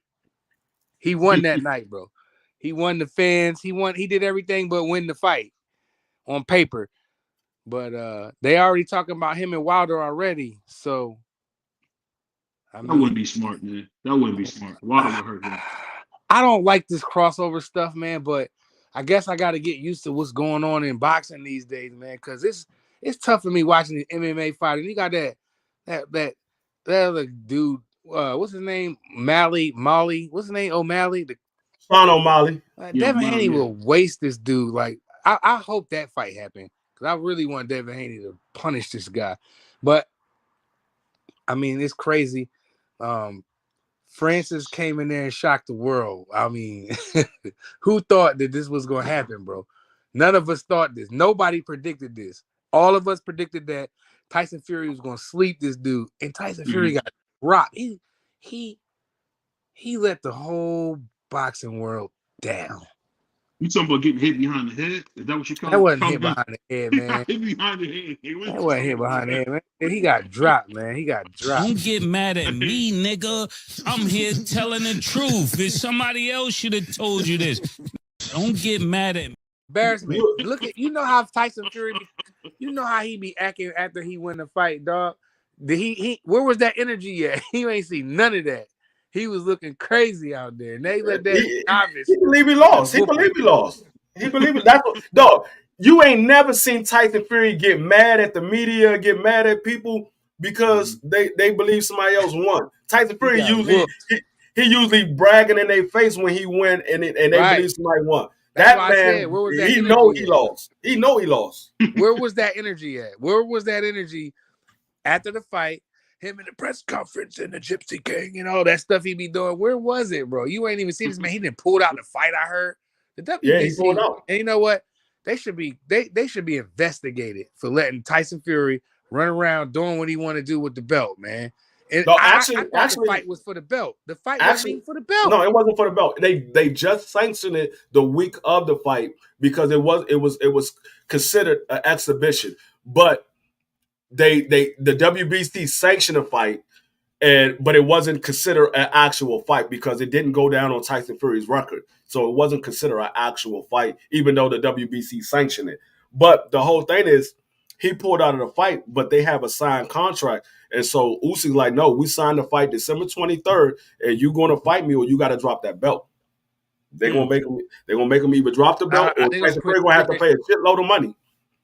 He won that night, bro. He won the fans. He did everything but win the fight on paper. But they already talking about him and Wilder already. So that wouldn't be smart, man. That wouldn't be smart. Wilder would hurt him. I don't like this crossover stuff, man, but I guess I got to get used to what's going on in boxing these days, man, because it's tough for me watching the MMA fight. And you got that other dude, what's his name? Molly. What's his name? O'Malley? Sean O'Malley. Devin Haney will waste this dude. Like, I hope that fight happened because I really want Devin Haney to punish this guy. But, I mean, it's crazy. Francis came in there and shocked the world. I mean, who thought that this was going to happen, bro? None of us thought this. Nobody predicted this. All of us predicted that Tyson Fury was going to sleep this dude, and Tyson Fury got rocked. He let the whole boxing world down. You talking about getting hit behind the head? Is that what you call it? That wasn't hit behind the head, man. Hit behind the head. That wasn't hit behind the head, man. He got dropped, man. He got dropped. Don't get mad at me, nigga. I'm here telling the truth. If somebody else should have told you this. Don't get mad at me. Embarrassment. Look at how Tyson Fury, how he be acting after he win the fight, dog. Did he where was that energy at? He ain't see none of that. He was looking crazy out there. And they let that obvious. He believe he lost. He believe he lost. He believe it. That's what, dog. You ain't never seen Tyson Fury get mad at the media, get mad at people because they believe somebody else won. Tyson Fury usually bragging in their face when he win and they believe somebody won. That man, he know he lost. He know he lost. Where was that energy at? Where was that energy after the fight? Him in the press conference and the Gypsy King and all that stuff he be doing. Where was it, bro? You ain't even see this man. He didn't pull out the fight. I heard the WBC. Yeah, he pulled out. And you know what? They should be investigated for letting Tyson Fury run around doing what he want to do with the belt, man. And no, I thought the fight was for the belt. The fight wasn't even for the belt. No, it wasn't for the belt. They just sanctioned it the week of the fight because it was considered an exhibition, but the WBC sanctioned a fight, but it wasn't considered an actual fight because it didn't go down on Tyson Fury's record. So it wasn't considered an actual fight, even though the WBC sanctioned it. But the whole thing is, he pulled out of the fight, but they have a signed contract. And so Usyk's like, no, we signed the fight December 23rd, and you're going to fight me or you got to drop that belt. They're gonna make him either drop the belt or Tyson Fury gonna have to pay a shitload of money.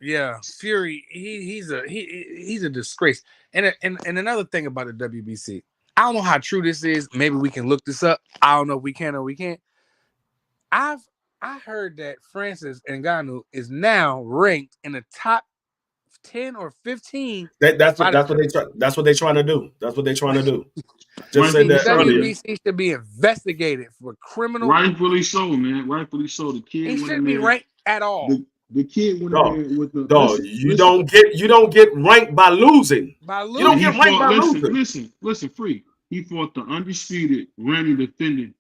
Yeah, Fury, he's a disgrace. And another thing about the WBC, I don't know how true this is. Maybe we can look this up. I don't know if we can or we can't. I heard that Francis Ngannou is now ranked in the top 10 or 15. That's what they're trying to do. That's what they're trying to do. Just said that WBC should be investigated for criminal. Rightfully so, man. Rightfully so. The kid he shouldn't be ranked at all. The kid went in there with the dog. You don't get ranked by losing. You don't get ranked by losing. Listen, free. He fought the undisputed, reigning defending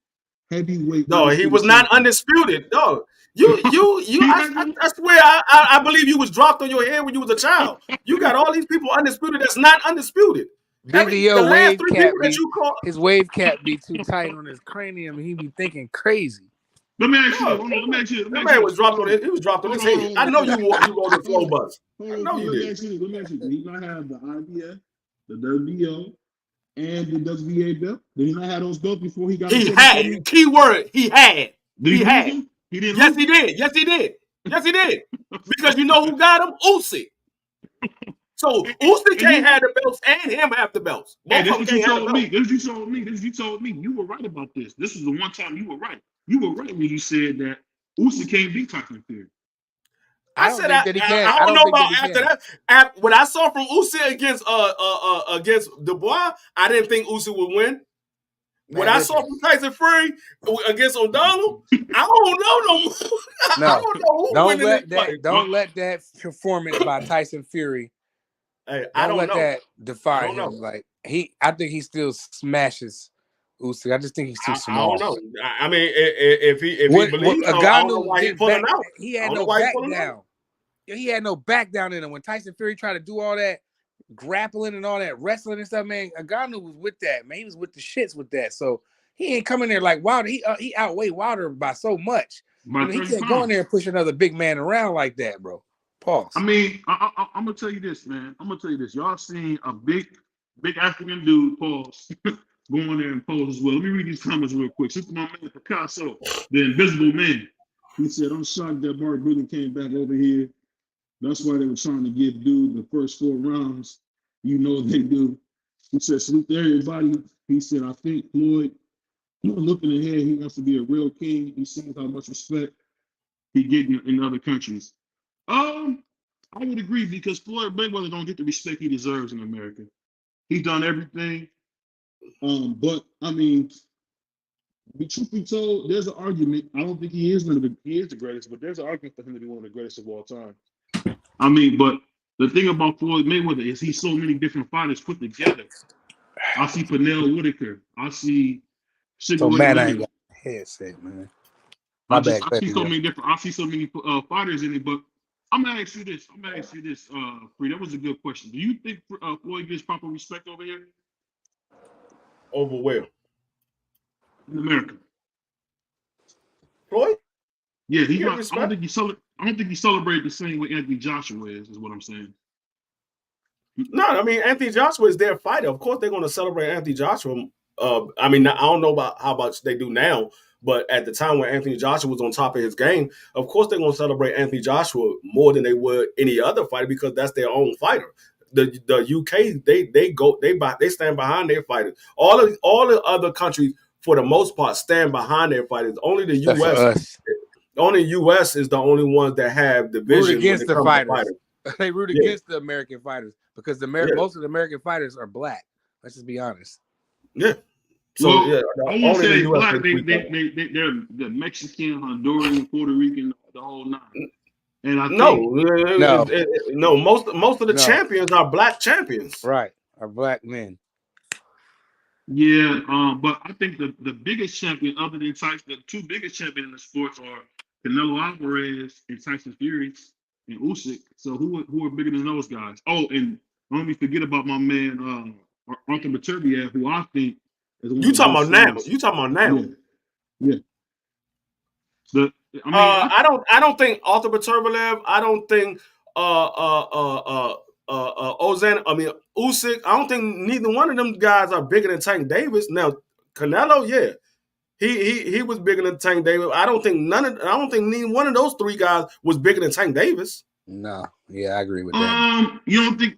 heavyweight. No, he was not undisputed. No, I swear, I believe you was dropped on your head when you was a child. You got all these people undisputed that's not undisputed. BDO wave cap his wave cap be too tight on his cranium. He be thinking crazy. Let me ask you. That man was dropped on it. He was dropped on his head. I know you go to the flow bus. I know you did. Let me ask you. Did he not have the IBF, the WBO, and the WBA belt? Did he not have those belts before he got? He had. Keyword. He had. He had. He didn't. Yes, he did. Yes, he did. Yes, he did. Because you know who got him? Usyk. So Usyk can't have the belts and him have the belts. Hey, this is what you told me. This is what you told me. You were right about this. This is the one time you were right. You were right when you said that Usyk can't beat Tyson Fury. I don't know about after that. What I saw from Usyk against Dubois, I didn't think Usyk would win. What I saw from Tyson Fury against O'Donnell, I don't know no more. No, I don't know don't let that performance by Tyson Fury. Hey, don't let that define him. Like I think he still smashes Usyk. I just think he's too small. I don't know. I mean, if he believes so, I don't know why he's pulling out. He had no back down. He had no back down in him. When Tyson Fury tried to do all that grappling and all that wrestling and stuff, man, Ngannou was with that, man. He was with the shits with that. So he ain't coming there like Wilder. He outweighed Wilder by so much. He can't go in there and push another big man around like that, bro. Pause. I mean, I'm gonna tell you this, man. Y'all seen a big African dude, pause, go in there and pose as well. Let me read these comments real quick. This is my man Picasso, the Invisible Man. He said, "I'm shocked that Mark Billy came back over here. That's why they were trying to give dude the first 4 rounds. You know they do." He said, "Salute to everybody." He said, "I think Floyd, looking ahead, he wants to be a real king. He sees how much respect he getting in other countries." I would agree because Floyd Mayweather don't get the respect he deserves in America. He's done everything. But I mean, be truth be told, there's an argument. I don't think he is the greatest, but there's an argument for him to be one of the greatest of all time. I mean, but the thing about Floyd Mayweather is he's so many different fighters put together. I see Pernell Whitaker. I see. So man, I ain't got a headset, man. I see so many fighters in it, but I'm gonna ask you this. Free. That was a good question. Do you think Floyd gets proper respect over here? Over where? In America. Floyd? Yeah, I don't think he celebrated the same way Anthony Joshua is what I'm saying. No, I mean Anthony Joshua is their fighter. Of course, they're going to celebrate Anthony Joshua. I mean, I don't know about how much they do now, but at the time when Anthony Joshua was on top of his game, of course they're going to celebrate Anthony Joshua more than they would any other fighter because that's their own fighter. The UK they stand behind their fighters. All the other countries for the most part stand behind their fighters. Only the US. Only U.S. is the only ones that have division against the fighters. They root against the American fighters because most of the American fighters are black. Let's just be honest. Yeah. So I won't say black. They're the Mexican, Honduran, Puerto Rican, the whole nine. And I think no. Most of the champions are black champions. Right, are black men. Yeah, but I think the biggest champion, other than Tyson, the 2 biggest champions in the sports are Canelo Alvarez and Tyson Fury and Usyk. So who are bigger than those guys? Oh, and don't let me forget about my man Arthur Beterbiev, who I think is one You talking about now? You talking about now? Yeah. I don't think Arthur Beterbiev. I don't think Ozan. I mean Usyk. I don't think neither one of them guys are bigger than Tank Davis. Now Canelo, yeah, he was bigger than Tank Davis. I don't think neither one of those three guys was bigger than Tank Davis. No, yeah, I agree with that. You don't think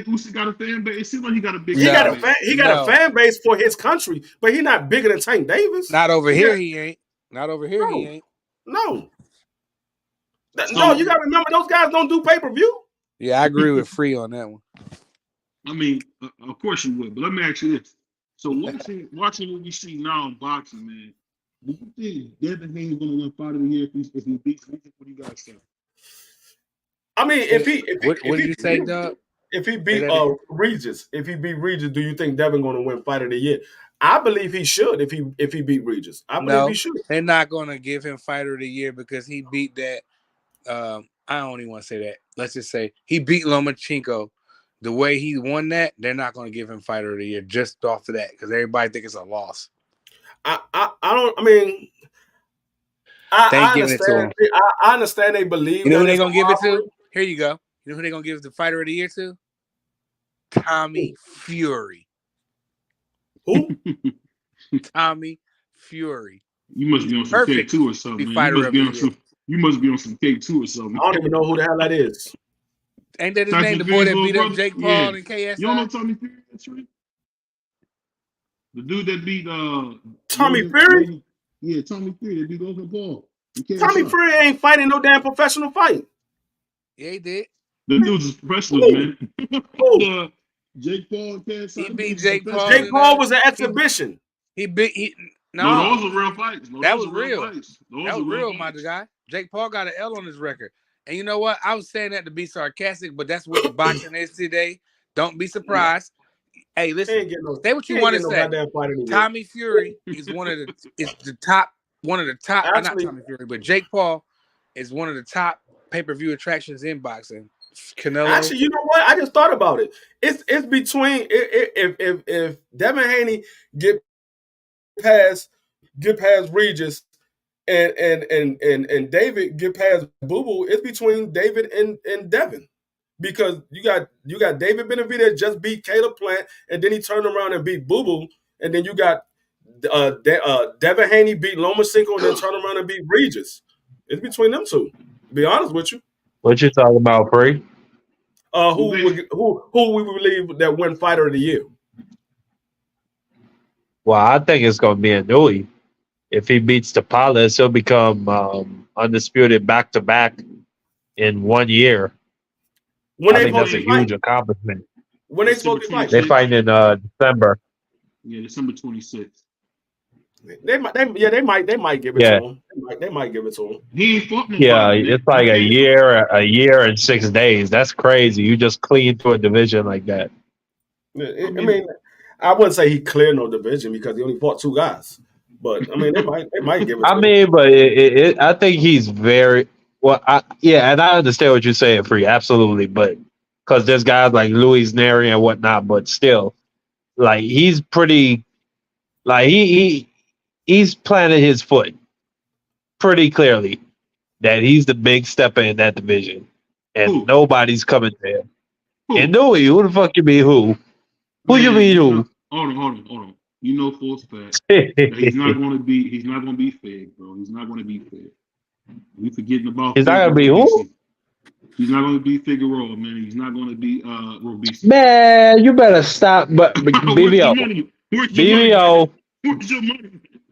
Usyk got a fan base? It seems like he got a big. He got a fan base for his country, but he's not bigger than Tank Davis. Not over here, he ain't. Not over here, he ain't. No. No, you got to remember those guys don't do pay-per-view. Yeah, I agree with Free on that one. I mean, of course you would, but let me ask you this: so watching what we see now in boxing, man, do you think Devin Haney going to win Fight of the Year if he beats Regis? What do you guys say? I mean, what did you say, Doug? If he beat Regis, do you think Devin going to win Fight of the Year? I believe he should if he beat Regis. I believe he should. They're not going to give him Fighter of the Year because he beat that. I don't even want to say that. Let's just say he beat Lomachenko. The way he won that, they're not going to give him Fighter of the Year just off of that because everybody think it's a loss. I don't. I mean, I understand. I understand they believe. You know who they're going to give it to? Here you go. You know who they're going to give the Fighter of the Year to? Tommy Fury. Who? Tommy Fury. You must be on some K2 or something. You must be on some K2 or something. I don't even know who the hell that is. Ain't that his name? The boy that beat up Jake Paul and KSI? You don't know Tommy Fury? That's right. The dude that beat Tommy Fury? Yeah, Tommy Fury that beat Logan Paul. Tommy Fury ain't fighting no damn professional fight. Yeah, he did. The dude's a professional, man. Jake Paul and KSI. He beat Jake Paul. Jake Paul was an exhibition. No, those are real fights. That was real. That was real, my guy. Jake Paul got an L on his record. And you know what? I was saying that to be sarcastic, but that's what boxing is today. Don't be surprised. Hey, listen. Say what you want to say. Tommy Fury is one of the top. Actually, not Tommy Fury, but Jake Paul is one of the top pay-per-view attractions in boxing. Canelo. Actually, you know what? I just thought about it. It's between if Devin Haney get past Regis and David get past Boo Boo, it's between David and Devin. Because you got David Benavidez just beat Caleb Plant, and then he turned around and beat Boo Boo, and then you got Devin Haney beat Lomachenko and then turned around and beat Regis. It's between them two. To be honest with you. What you talking about, Free? Who we believe that win Fighter of the Year? Well, I think it's going to be a Nui. If he beats Tapales, he'll become undisputed back-to-back in 1 year. I think that's a huge accomplishment. When they supposed to fight? They fight in December. Yeah, December 26th. They might give it to him. They might give it to him. He ain't fought it's like a year and 6 days. That's crazy. You just clean through a division like that. I mean, I wouldn't say he cleared no division because he only fought 2 guys. But I mean, they might give it. I mean, but I think he's very well. And I understand what you're saying, Free. Absolutely, but because there's guys like Luis Neri and whatnot, but still, like he's pretty, like he's planted his foot pretty clearly that he's the big stepper in that division, and nobody's coming to him. And Nui, who the fuck you mean who? Who you mean who? Hold on. You know full fact that he's not going to be fed, bro. He's not going to be fed. We forgetting about. He's not going to be who? He's not going to be Figueroa, man. He's not going to be Robeisy. Man, you better stop. But BBO. Where's your money?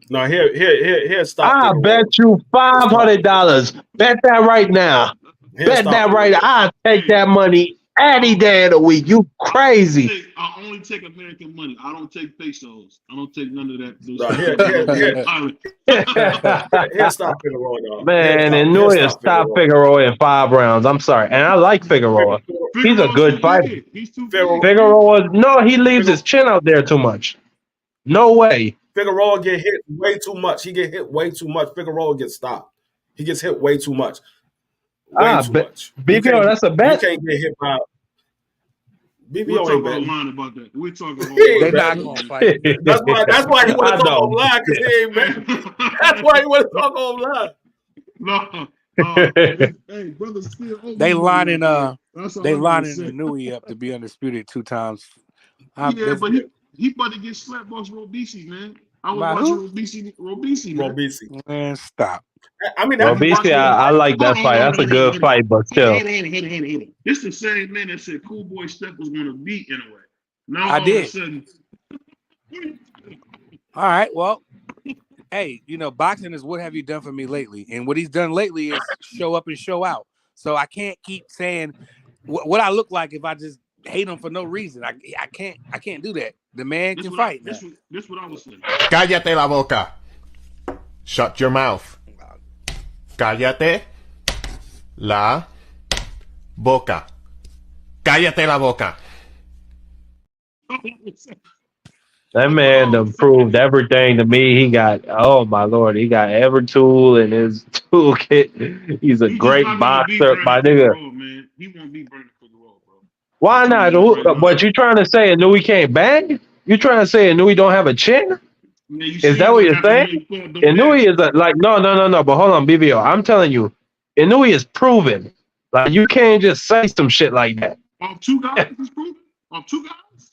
No, here, stop. I bet you $500. Bet that right now. Bet that right now. I'll take that money any day of the week. You crazy. I only take American money. I don't take pesos. I don't take none of that. Here, stop Figueroa, dog. Man, and Nuya stop Figueroa in 5 rounds. I'm sorry. And I like Figueroa. He's a good fighter. Figueroa, no, he leaves his chin out there too much. No way. Figueroa get hit way too much. He get hit way too much. Figueroa gets stopped. He gets hit way too much. Way too much. BBO, that's a bet. You can't get hit by. BBO ain't betting. Lying about that. We're talking. They're not gonna fight. That's why he want to talk online because he ain't betting. That's why he want to talk online. No, Hey, brother, still owe They me money lining out there. That's all they I gotta lining say. Nui up to be undisputed 2 times. Yeah, but he about to get slapped by Robisi, man. I was By watching who? Robisi, man. Robisi. Man, stop. I mean, I that, be Robisi, watching him. I like that fight. That's a good fight, but still. This the same man that said Cool Boy Step was gonna beat in a way. Now I all of a did. sudden, All right, well, hey, boxing is what have you done for me lately? And what he's done lately is show up and show out. So I can't keep saying what I look like if I just hate him for no reason. I can't do that. The man can fight. This what I was saying. Cállate la boca. Shut your mouth. Cállate la boca. Cállate la boca. That man done proved everything to me. He got, oh my Lord, he got every tool in his toolkit. He's a great boxer, my nigga. Man. He won't be Brandon Figueroa, bro. Why not? But you trying to say Inouye can't bang? You trying to say Inouye don't have a chin? Man, is that what you're saying? Inouye is like, no. But hold on, BBO. I'm telling you, Inouye is proven. Like, you can't just say some shit like that. Off 2 guys is proven? Off 2 guys?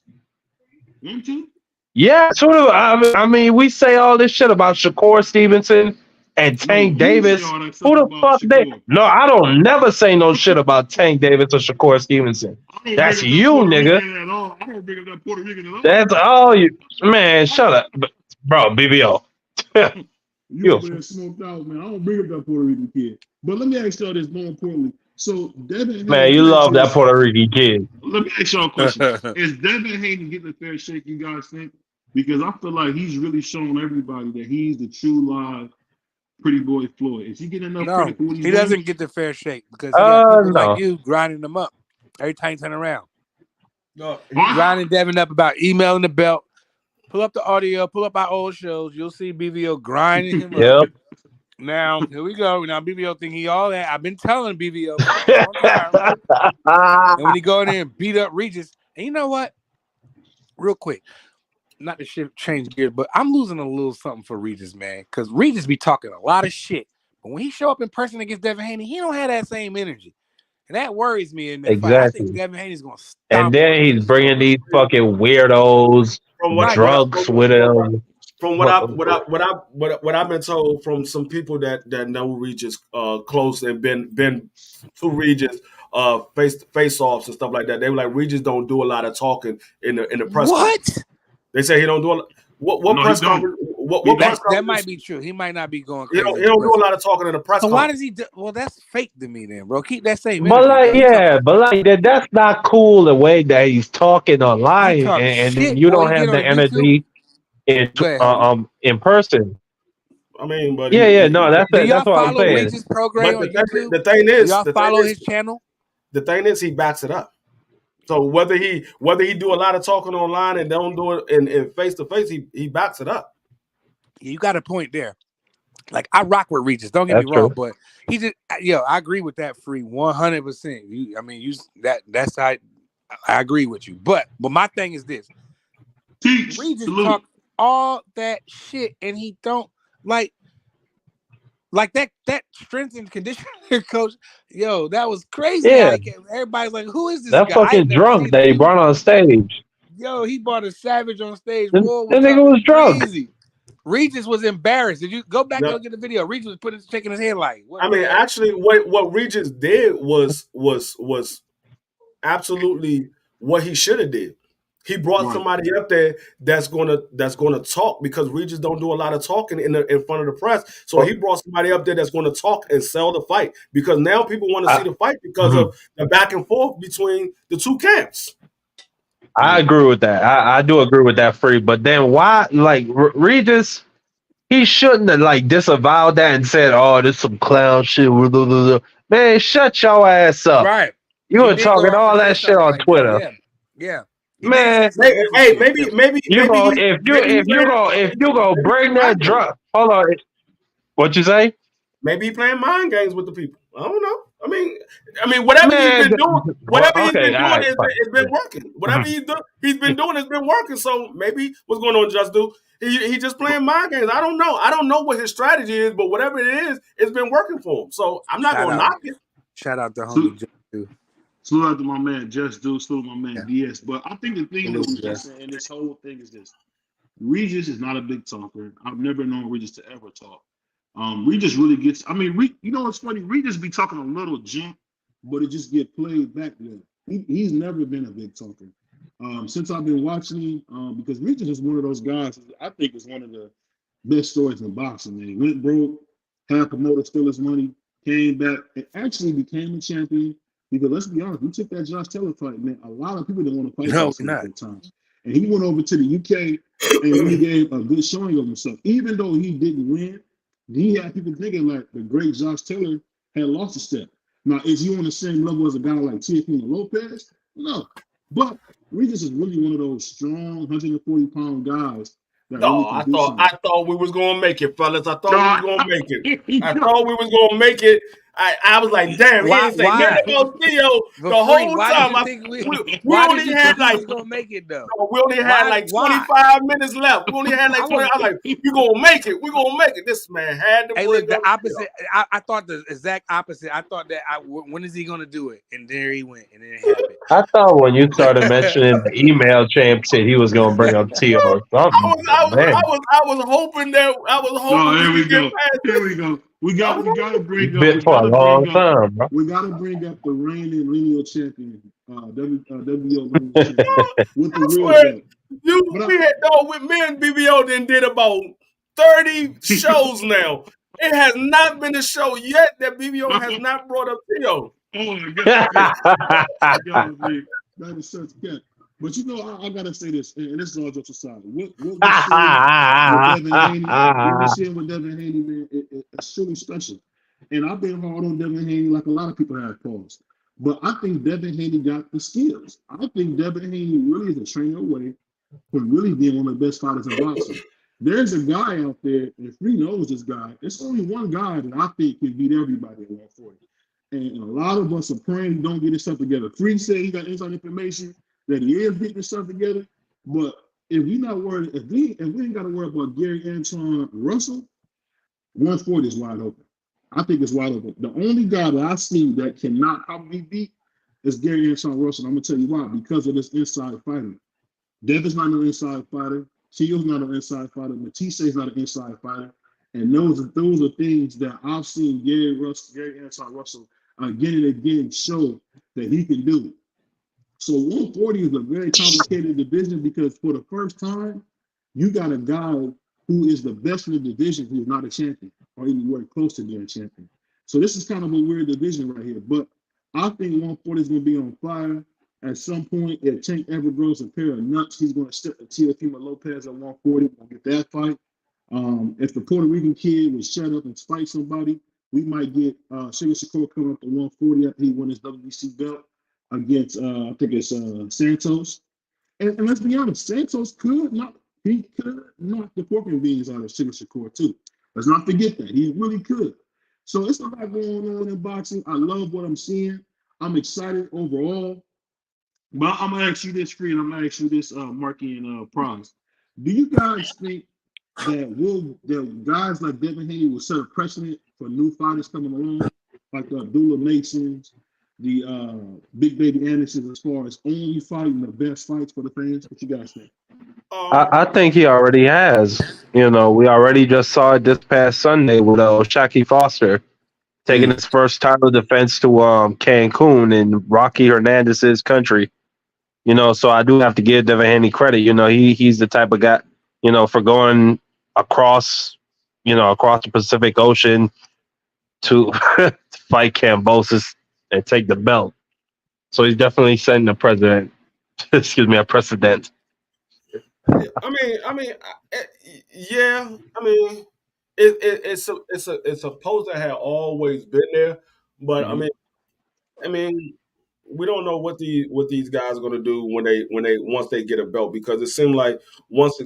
1, 2? Yeah, sort of. I mean, we say all this shit about Shakur Stevenson and Tank Davis. Who the fuck they? No, I don't never say no shit about Tank Davis or Shakur Stevenson. That's you, nigga. I don't bring up that Puerto Rican at all. That's all you. Man, shut up. Bro, BBO. You over there smoked out, man. I don't bring up that Puerto Rican kid. But let me ask y'all this more importantly. So, Devin... Man, you love that Puerto Rican kid. Let me ask y'all a question. Is Devin Haney getting a fair shake, you guys think? Because I feel like he's really shown everybody that he's the true live Pretty Boy Floyd. Is he getting enough credit for what he's doing? He doesn't get the fair shake because he got people like you grinding him up every time you turn around. No, he's grinding Devin up about emailing the belt. Pull up the audio, pull up our old shows. You'll see BVO grinding him up. Now, here we go. Now, BVO think he all that. I've been telling BVO for a long time. And when he go in there and beat up Regis, and you know what? Real quick. Not to change gears, but I'm losing a little something for Regis, man. Because Regis be talking a lot of shit. But when he show up in person against Devin Haney, he don't have that same energy. And that worries me in that fight. I think Devin Haney's going to stop. And then he's bringing these fucking weirdos, drugs with him. From what I've been told from some people that know Regis close and been to Regis face offs and stuff like that, they were like, Regis don't do a lot of talking in the press. What? They say he don't do a lot. What press conference? That might be true. He might not be going crazy. He don't do a lot of talking in the press. So why does he do? Well, that's fake to me then, bro. Keep that same. But that's not cool the way that he's talking online, and you don't have the energy in person. I mean, but that's what I'm saying. Regis program on YouTube? The thing is, y'all follow his channel. The thing is, he backs it up. So whether he do a lot of talking online and don't do it in face to face, he backs it up. You got a point there. Like, I rock with Regis. Don't get me wrong, but he just I agree with that, Free, 100%. That's how I agree with you. But my thing is this: Regis talk all that shit, and he don't like that strength and conditioning coach. Yo, that was crazy. Yeah. Everybody's like, who is this that guy? fucking drunk that he brought on stage? Yo, he brought a savage on stage. That nigga was drunk. Crazy. Regis was embarrassed. Did you go back and look at the video? Regis was shaking his head like. Actually, what Regis did was absolutely what he should have did. He brought somebody up there that's gonna talk, because Regis don't do a lot of talking in front of the press. So he brought somebody up there that's gonna talk and sell the fight, because now people want to see the fight because of the back and forth between the two camps. I agree with that. I do agree with that, Free. But then why, Regis, he shouldn't have disavowed that and said, "Oh, this some clown shit." Man, shut your ass up. Right. You were talking all that shit on Twitter. Yeah. Man, maybe if you go bring that drug. Hold on. What you say? Maybe he playing mind games with the people. I don't know. Whatever he's Man, been doing, well, whatever he's okay, been all doing, right, fine. it's been working. Whatever he's been doing has been working. So maybe what's going on, Just Do? He just playing mind games. I don't know. I don't know what his strategy is, but whatever it is, it's been working for him. So I'm not gonna knock it. Shout out to homie Joe too. Salute out to my man Just Do, salute my man Yeah. DS. But I think the thing with Regis and this whole thing is this. Regis is not a big talker. I've never known Regis to ever talk. Regis really gets. I mean, you know what's funny? Regis be talking a little junk, but it just get played back with. He's never been a big talker. Since I've been watching him, because Regis is one of those guys. I think is one of the best stories in boxing. Man, he went broke, had promoter steal his money, came back, and actually became a champion. Because let's be honest, we took that Josh Taylor fight, man. A lot of people didn't want to fight him at that time. And he went over to the UK and really gave a good showing of himself. Even though he didn't win, he had people thinking like the great Josh Taylor had lost a step. Now, is he on the same level as a guy like Teofimo Lopez? No. But Regis is really one of those strong 140-pound guys. No, I thought we was gonna make it, fellas. I thought we was gonna make it. I thought we was gonna make it. I was like, damn, he ain't say nothing about Theo the whole time. We only had like gonna make it though. No, we only had like 25 minutes left. We only had like 20. I was like, you gonna make it. We're gonna make it. This man had to Hey, look, the opposite. I thought the exact opposite. I thought that when is he gonna do it? And there he went, and it happened. I thought when you started mentioning the email champ said he was going to bring up Tio or something. I was hoping that here we go. Here we go. We got to bring up. Been for a long time, bro. We got to bring up the reigning lineal champion, WBO lineal champion, with the real belt. With me and BBO then did about 30 shows now. It has not been a show yet that BBO has not brought up Theo. Oh my God! That is such cat. But you know, I gotta say this, and this is all jokes aside. What we seeing with Devin Haney, man, it's truly special. And I've been hard on Devin Haney like a lot of people have paused. But I think Devin Haney got the skills. I think Devin Haney really is a trainer away from really being one of the best fighters in boxing. There's a guy out there, and Free knows this guy. It's only one guy that I think can beat everybody at 140. And a lot of us are praying he don't get himself together. Free said he got inside information that he is getting himself together. But if we not worried, if we ain't got to worry about Gary Antoine Russell, 140 is wide open. I think it's wide open. The only guy that I see that cannot probably beat is Gary Antoine Russell. I'm gonna tell you why, because of this inside fighting. Devin's not an inside fighter. Tio's not an inside fighter. Matisse's not an inside fighter. And those are things that I've seen Gary Antoine Russell again and again show that he can do. So 140 is a very complicated division because for the first time, you got a guy who is the best in the division who is not a champion or anywhere close to being a champion. So this is kind of a weird division right here. But I think 140 is going to be on fire. At some point, if Tank ever grows a pair of nuts, he's going to step to Teofimo Lopez at 140 and get that fight. If the Puerto Rican kid would shut up and fight somebody, we might get Sugar Shakur coming up to 140 after he won his WBC belt against, I think it's Santos. And let's be honest, Santos could knock the pork and beans out of Sugar Shakur too. Let's not forget that. He really could. So it's a lot going on in boxing. I love what I'm seeing. I'm excited overall. But I'm going to ask you this, Free, and I'm going to ask you this, Marky and Prize. Do you guys think that guys like Devin Haney will set a precedent for new fighters coming along, like the Abdullah Masons, the Big Baby Andersons, as far as only fighting the best fights for the fans? What you guys think? I think he already has. You know, we already just saw it this past Sunday with Shaki Foster taking his first title defense to Cancun in Rocky Hernandez's country. You know, so I do have to give Devin Haney credit. You know, he's the type of guy, you know, for going across the Pacific Ocean to fight Kambosos and take the belt. So he's definitely setting a precedent. A precedent. It's supposed to have always been there, but I mean, we don't know what these guys are going to do once they get a belt, because it seems like once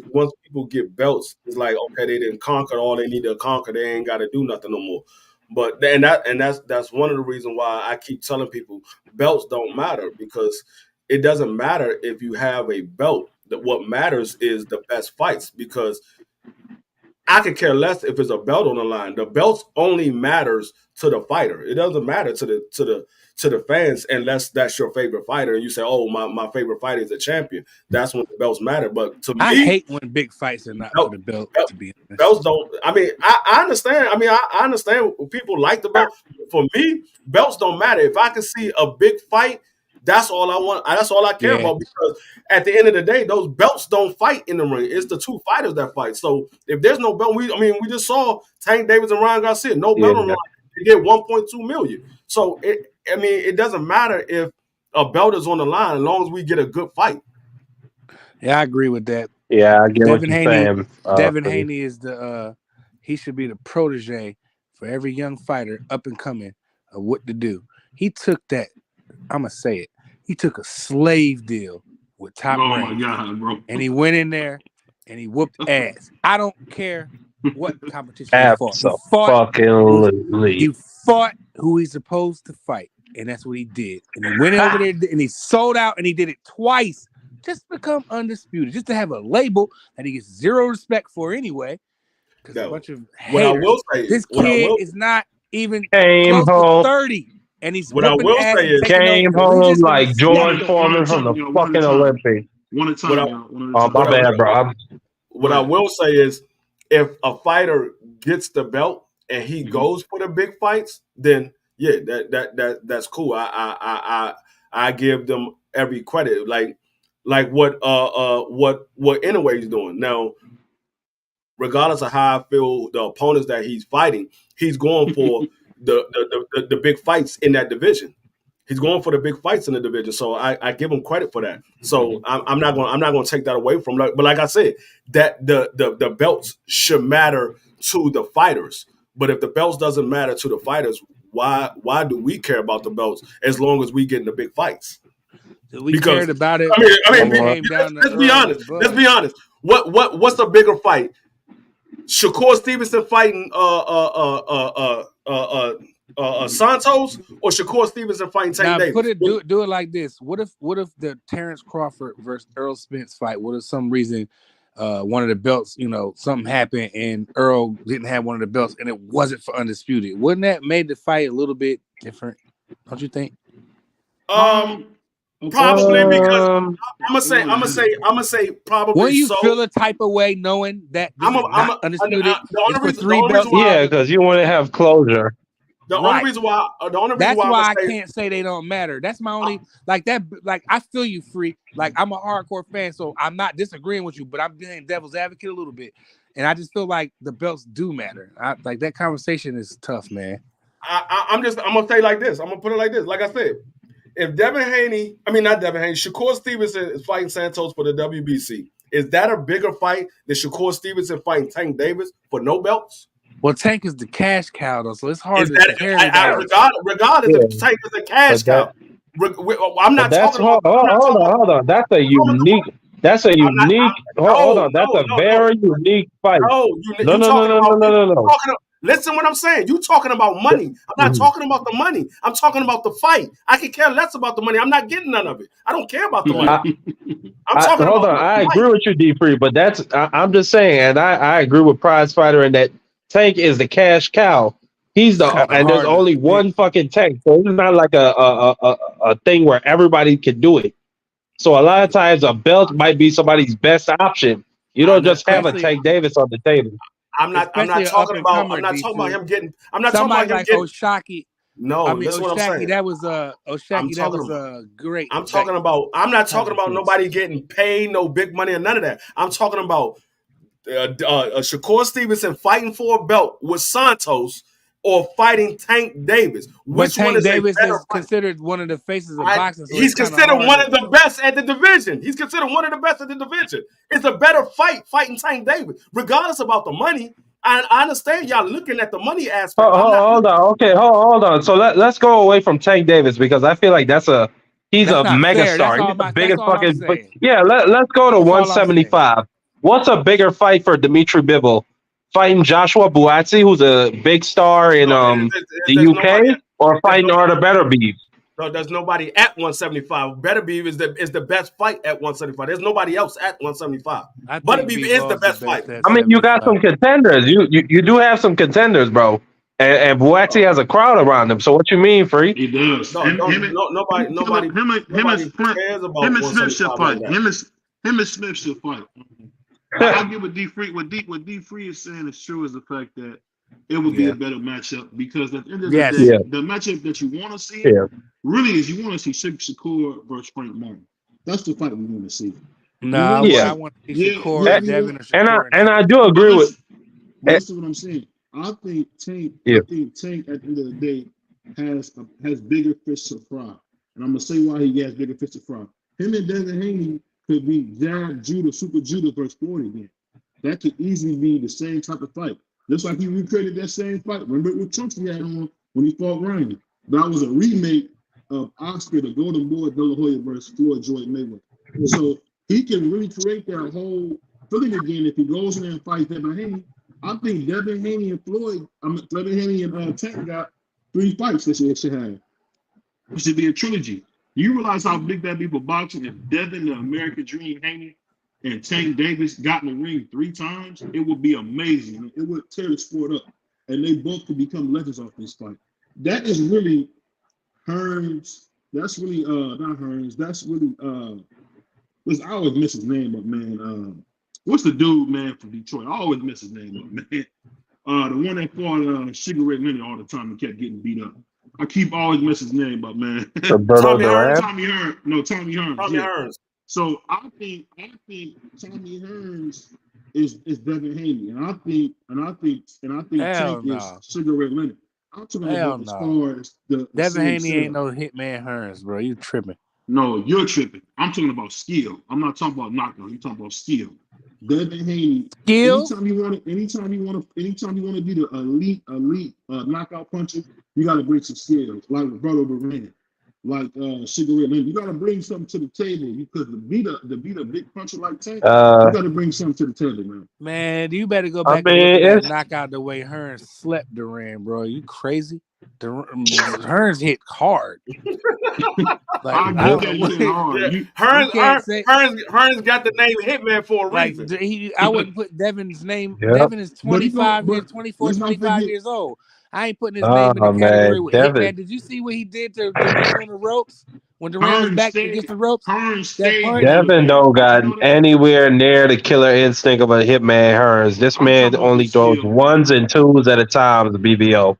people get belts, it's like, okay, they didn't conquer all they need to conquer, they ain't got to do nothing no more. But that's one of the reasons why I keep telling people belts don't matter, because it doesn't matter if you have a belt. That what matters is the best fights, because I could care less if it's a belt on the line. The belts only matters to the fighter. It doesn't matter to the fans unless that's your favorite fighter and you say, "Oh, my favorite fighter is a champion." That's when the belts matter. But to me, I hate when big fights are not for the belt. To be honest, belts don't. I mean, I understand. I mean, I understand people like the belt. For me, belts don't matter. If I can see a big fight, that's all I want. That's all I care about, because at the end of the day, those belts don't fight in the ring. It's the two fighters that fight. So if there's no belt, we just saw Tank Davis and Ryan Garcia, no belt on the line. They get 1.2 million. So it doesn't matter if a belt is on the line as long as we get a good fight. Yeah, I agree with that. Yeah, I get what Devin you're Haney. saying. Devin Haney is he should be the protege for every young fighter up and coming of what to do. He took that. I'm gonna say it. He took a slave deal with Top Rank. Oh my God, bro! And he went in there and he whooped ass. I don't care what competition he fought. He fought who he's supposed to fight, and that's what he did. And he went over there and he sold out, and he did it twice just to become undisputed, just to have a label that he gets zero respect for anyway. Because a bunch of haters. What I will say, this kid is not even close to 30. And he's what I will say is came home like George Foreman from the fucking Olympics. One at a time. Oh, my bad, bro. What I will say is, if a fighter gets the belt and he goes for the big fights, then yeah, that's cool. I give them every credit. Like what Inouye's doing now. Regardless of how I feel the opponents that he's fighting, he's going for the big fights in that division. He's going for the big fights in the division, so I give him credit for that. So I'm not going to take that away from him. But like I said, that the belts should matter to the fighters. But if the belts doesn't matter to the fighters, why do we care about the belts as long as we get in the big fights? We cared about it. I mean, let's be honest. Let's be honest. What's the bigger fight? Shakur Stevenson fighting Santos, or Shakur Stevenson fighting Tank Davis? Do it like this. What if the Terrence Crawford versus Earl Spence fight? What if some reason one of the belts, something happened and Earl didn't have one of the belts and it wasn't for undisputed? Wouldn't that made the fight a little bit different? Don't you think? Probably, because I'm gonna say probably. Will you feel a type of way knowing that this is not undisputed? Yeah, because you want to have closure. The only reason why I can't say they don't matter. That's my only like that. Like I feel you, Free. Like I'm a hardcore fan, so I'm not disagreeing with you, but I'm being devil's advocate a little bit, and I just feel like the belts do matter. Like that conversation is tough, man. I'm gonna say like this. I'm gonna put it like this. Like I said, if Shakur Stevenson is fighting Santos for the WBC, is that a bigger fight than Shakur Stevenson fighting Tank Davis for no belts? Well, Tank is the cash cow, though, so it's hard to compare. Regardless if Tank is a cash cow, I'm not talking about. Hold on. That's a unique. That's a unique. Hold on. That's a very unique fight. No. Listen what I'm saying. You talking about money. I'm not talking about the money. I'm talking about the fight. I can care less about the money. I'm not getting none of it. I don't care about the money. Hold on. I agree with you, D3, but I'm just saying, and I agree with Prize Fighter in that Tank is the cash cow. He's and there's only one fucking Tank. So it's not like a thing where everybody can do it. So a lot of times a belt might be somebody's best option. You don't just have a Tank Davis on the table. I'm not talking about him getting. I'm not talking about him like getting. Oshaki. No, I mean, that's what I'm saying. That was Oshaki. That was great. I'm not talking about nobody getting paid, no big money or none of that. I'm talking about Shakur Stevenson fighting for a belt with Santos or fighting Tank Davis. Which one is Davis is considered one of the faces of boxing. So he's considered one of the best at the division. He's considered one of the best at the division. It's a better fight fighting Tank Davis, regardless about the money. I understand y'all looking at the money aspect. Hold on. Okay, hold on. So let's go away from Tank Davis because I feel like he's a megastar. He's the biggest fucking. Yeah, let's go to 175. What's a bigger fight for Dimitri Bivol? fighting Joshua Buatsi, who's a big star in the There's UK, nobody. or There's fighting nobody. Arthur Beterbiev? No, there's nobody at 175. Butterbeef is the best fight at 175. There's nobody else at 175. I think Butterbeef is the Bivol best fight. at I mean, you got 75. some contenders. You do have some contenders, bro. And Buatsi has a crowd around him. So what you mean, Free? He does. No, nobody cares about him and Smith should 175 fight. like that. Him and Smith should fight. I get what D Free is saying is true is the fact that it would be a better matchup because at the end of the day, the matchup that you want to see really is you want to see Shakur versus Frank Martin. That's the fight we want to see. No, I want to see Shakur and Devin or Shakur. And I do agree with. That's what I'm saying. I think Tank at the end of the day has bigger fish to fry, and I'm gonna say why he has bigger fish to fry. Him and Devin Haney could be Super Judah versus Floyd again. That could easily be the same type of fight. Just like he recreated that same fight. Remember what Trunks he had on when he fought Ryan? That was a remake of Oscar, the Golden Boy, De La Hoya versus Floyd Mayweather. So he can really create that whole feeling again if he goes in there and fights Devin Haney. I think Devin Haney and Devin Haney and Tank got 3 fights this year should have. It should be a trilogy. You realize how big that be for boxing? If Devin, the American Dream Haney, and Tank Davis got in the ring 3 times, it would be amazing. It would tear the sport up. And they both could become legends off this fight. That is really Hearns. That's really not Hearns. That's really I always miss his name up, man. What's the dude, man, from Detroit? I always miss his name up, man. The one that fought Sugar Ray Leonard all the time and kept getting beat up. I keep always miss his name up, man. Tommy Hearns. Tommy Hearns. No, Tommy Hearns. Tommy Hearns. So I think Tommy Hearns is Devin Haney, and I think Tank is Sugar Ray Leonard. I'm talking about as far as the Devin Haney ain't no Hitman Hearns, bro. You tripping? No, you're tripping. I'm talking about skill. I'm not talking about knockout. I'm talking about skill. Devin Haney. Skill. Anytime you want to be the elite knockout puncher, you got to bring some skill. Like Roberto Duran, like Sugar Ray Leonard. You got to bring something to the table because to beat a big puncher like Tank, you got to bring something to the table, man. Man, you better go back and look at that knockout the way Hearns slept Duran, bro. You crazy? Hearns hit hard. Hearns got the name Hitman for a reason. I wouldn't put Devin's name. Yep. Devin is 24, 25 years old. I ain't putting his name in the category with Hitman. Did you see what he did to Duran on the ropes? When Duran was back against the ropes? Devin don't got anywhere near the killer instinct of a Hitman Hearns. This man only throws 1s and 2s at a time, the BBO.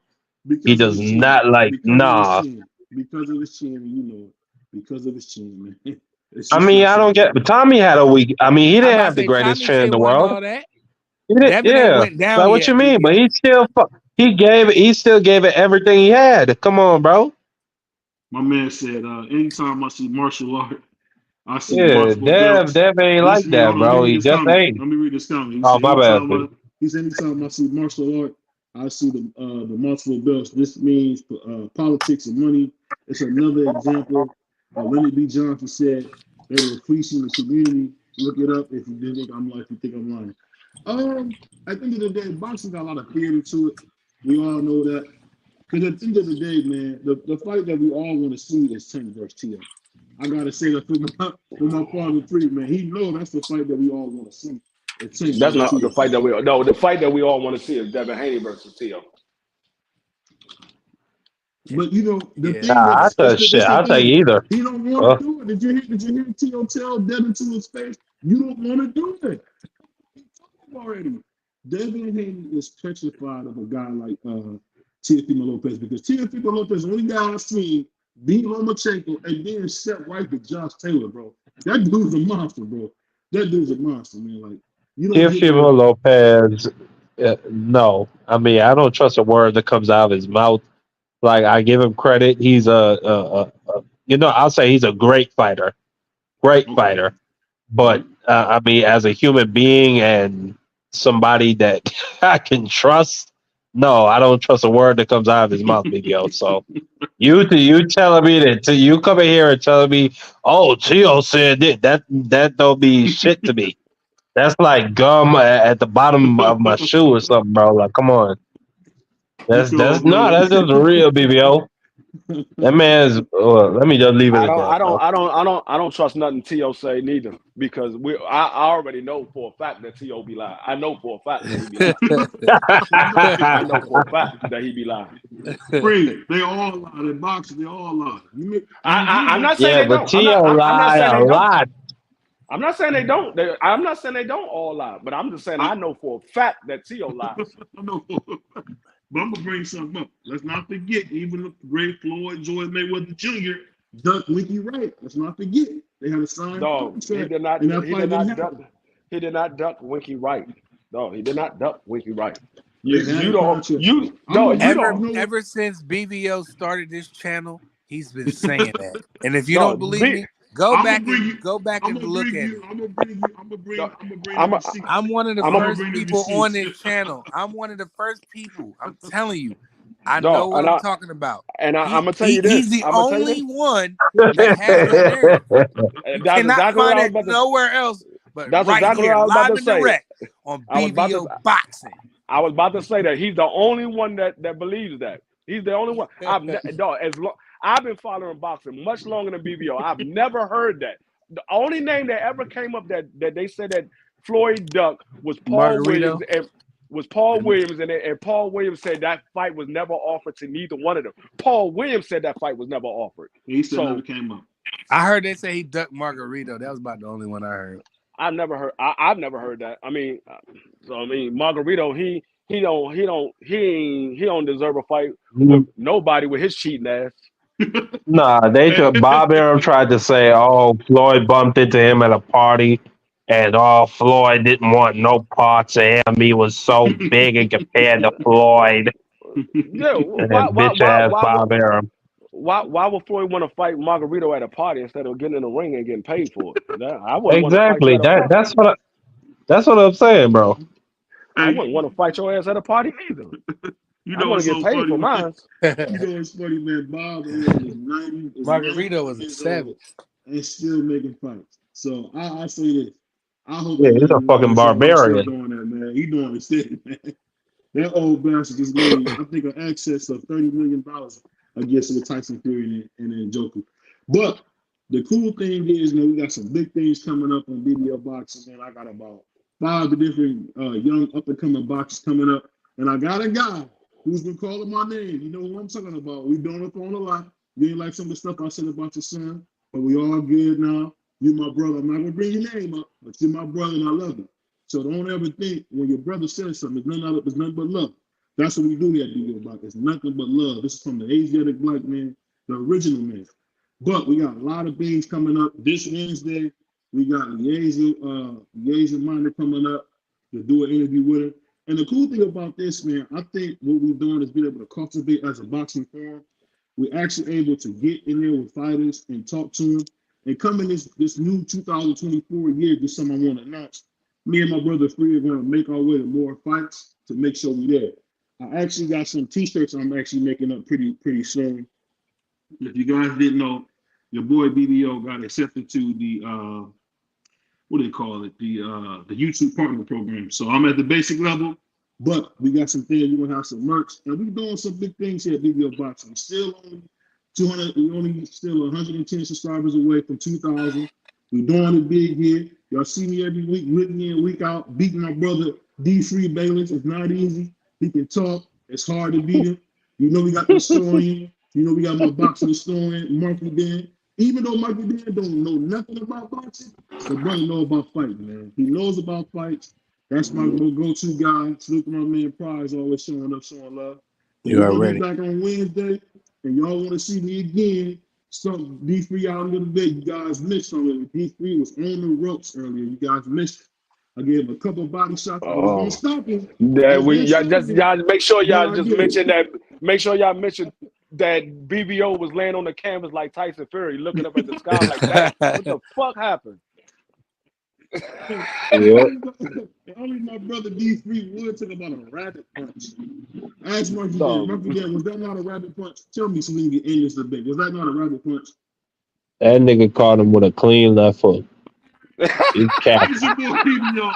He does not like because of his chin, you know. Because of his chin, man. I mean, I don't get. But Tommy had a week. I mean, he didn't have the greatest chin in the world. He didn't, That's what you mean. But he still he still gave it everything he had. Come on, bro. My man said, anytime I see martial art, I see Dev ain't like that, bro. He just ain't. Let me read this comment. Oh, my bad. He said, anytime I see martial art, I see the multiple belts. This means politics and money. It's another example. Leonard B. Johnson said they were fleecing the community. Look it up if you didn't think I'm lying. If you think I'm lying. At the end of the day, boxing got a lot of theater to it. We all know that. Because at the end of the day, man, the fight that we all want to see is Tank versus T.O. I gotta say that for my father Free, man. He knows that's the fight that we all want to see. That's not the fight that we all. No, the fight that we all want to see is Devin Haney versus T.O. But you know the thing. I tell you either. He don't want to do it. Did you hear T.O. tell Devin to his face? You don't want to do it. Already, Devin Haney is petrified of a guy like Teofimo Lopez because Teofimo Lopez, the only guy I've seen beat Lomachenko and then set right to Josh Taylor, bro. That dude's a monster, bro. That dude's a monster, man. Like Teofimo Lopez, no. I mean, I don't trust a word that comes out of his mouth. Like, I give him credit. He's I'll say he's a great fighter. Fighter. But, I mean, as a human being and somebody that I can trust, no, I don't trust a word that comes out of his mouth, Big Yo. So, you telling me that, you coming here and telling me, oh, Tio said that don't be shit to me. That's like gum at the bottom of my shoe or something, bro. Like, come on. That's So, just real BBO. That man's. Let me just leave it I at don't, that, I don't, bro. I don't, I don't, I don't trust nothing T.O. say neither because I already know for a fact that T.O. be lying. I know for a fact that he be lying. I know for a fact that he be lying. Free, they all lie. In boxing, they all lie. I'm not saying Yeah, they but don't. I'm T.O. not. I'm not lie saying a they don't. lot. I'm not saying they don't. I'm not saying they don't all lie, but I'm just saying I know for a fact that T.O. lies. I know. But I'm gonna bring something up. Let's not forget, even the great Floyd, Mayweather Jr. ducked Winky Wright. Let's not forget. They had a signed Dog, he contract, did not. and that He fight did didn't not duck. happen. He did not duck Winky Wright. No, he did not duck Winky Wright. They had a contract. Ever since BVO started this channel, he's been saying that. And if you No, don't believe me, go I'm back gonna bring and you. go back I'm and gonna look bring at you. it. I'm gonna bring I'm the a, receipts. I'm one of the I'm a, first people on this channel. I'm one of the first people. I'm telling you, I know what I'm talking about. I'm gonna tell you this. He's the I'm gonna tell you only this. one that has the narrative. You That's cannot exactly what find I was it about to. nowhere else but That's right exactly what here, I was about live to and say. direct on BVO Boxing. I was about to say that he's the only one that believes that. He's the only one. I've been following boxing much longer than BBO. I've never heard that. The only name that ever came up that they said that Floyd duck was Paul Williams Margarito. and Paul Williams said that fight was never offered to neither one of them. Paul Williams said that fight was never offered. He said never came up. I heard they say he ducked Margarito. That was about the only one I heard. I've never heard that. I mean, Margarito, he don't deserve a fight with nobody with his cheating ass. Nah, Bob Arum tried to say, "Oh, Floyd bumped into him at a party, and Floyd didn't want no parts of him. He was so big and compared to Floyd." Yeah, And bitch ass Bob Arum. why would Floyd want to fight Margarito at a party instead of getting in the ring and getting paid for it? I wouldn't want to fight you Exactly. at a party. That's what I'm saying, bro. I wouldn't want to fight your ass at a party either. I want to get paid for mine. You know it's funny, man. Bob Arum is 90. Margarito was a savage and still making fights. So I say this. I hope he's a fucking barbarian. Doing that, man. He doing his thing, man. That old bastard just made, I think, an excess of $30 million against the Tyson Fury and Njoku. But the cool thing is, man, we got some big things coming up on BBL Boxing, man. I got about 5 different young up-and-coming boxers coming up. And I got a guy who's been calling my name. You know who I'm talking about. We been on the phone a lot. You ain't like some of the stuff I said about your son, but we all good now. You my brother. I'm not going to bring your name up, but you're my brother and I love you. So don't ever think when your brother says something, it's nothing but love. That's what we do here at BBL Boxing. It's nothing but love. This is from the Asiatic black man, the original man. But we got a lot of things coming up. This Wednesday, we got Yeager Minor coming up to do an interview with her. And the cool thing about this, man, I think what we're doing is being able to cultivate as a boxing forum. We're actually able to get in there with fighters and talk to them. And coming this new 2024 year, just something I want to announce. Me and my brother Free are going to make our way to more fights to make sure we're there. I actually got some T-shirts I'm actually making up pretty soon. If you guys didn't know, your boy BBO got accepted to the what do they call it? The YouTube partner program. So I'm at the basic level, but we got some things. We're gonna have some merch, and we're doing some big things here at BBO Boxing. We're still only 200. We only still 110 subscribers away from 2,000. We're doing it big here. Y'all see me every week, week in, week out, beating my brother D. Free Bayless. It's not easy. He can talk. It's hard to beat him. You know we got the historian. You know we got my boxing historian, Marky Dan. Even though Marky Dan don't know nothing about boxing, the brother know about fighting, man. He knows about fights. That's my go-to guy. Salute to my man Prize, always showing up, showing love. You already. Back on Wednesday, and y'all want to see me again. Some D3 out a little bit. You guys missed on it. D3 was on the ropes earlier. You guys missed it. I gave him a couple of body shots. I was gonna stop him. Yeah, y'all make sure y'all just mention that. Make sure y'all mention that BBO was laying on the canvas like Tyson Fury, looking up at the sky like that. What the fuck happened? Only my brother D3 would talk about a rabbit punch. I asked Marky Dan, was that not a rabbit punch? Tell me so we can get in this debate. Was that not a rabbit punch? That nigga caught him with a clean left foot. He's cap. It's your boy BBO.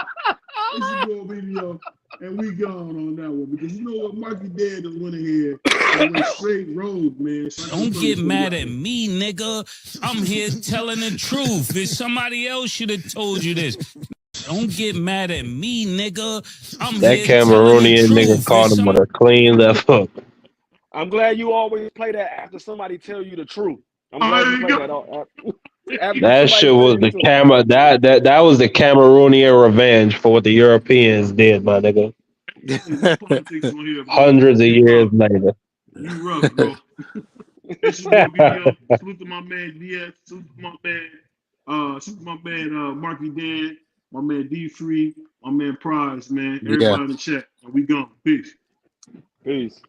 It's your boy BBO. And we gone on that one because you know what, Marky Dad done went ahead and went straight road, man. So Don't get mad at me, nigga. I'm here telling the truth. If somebody else should have told you this. Don't get mad at me, nigga. I'm That here telling the Cameroonian nigga truth. caught him with a clean left hook. I'm glad you always play that after somebody tell you the truth. I'm glad you play that. After That somebody shit tell was you the truth. camera. That was the Cameroonian revenge for what the Europeans did, my nigga. No politics on here, bro. Hundreds of You years rough. later. You rough, bro. It's your boy BBO. Salute to my man DS. Salute to my man, Marky Dan, my man D3, my man Prize, man. Everybody in the chat. And we gone. Peace. Peace.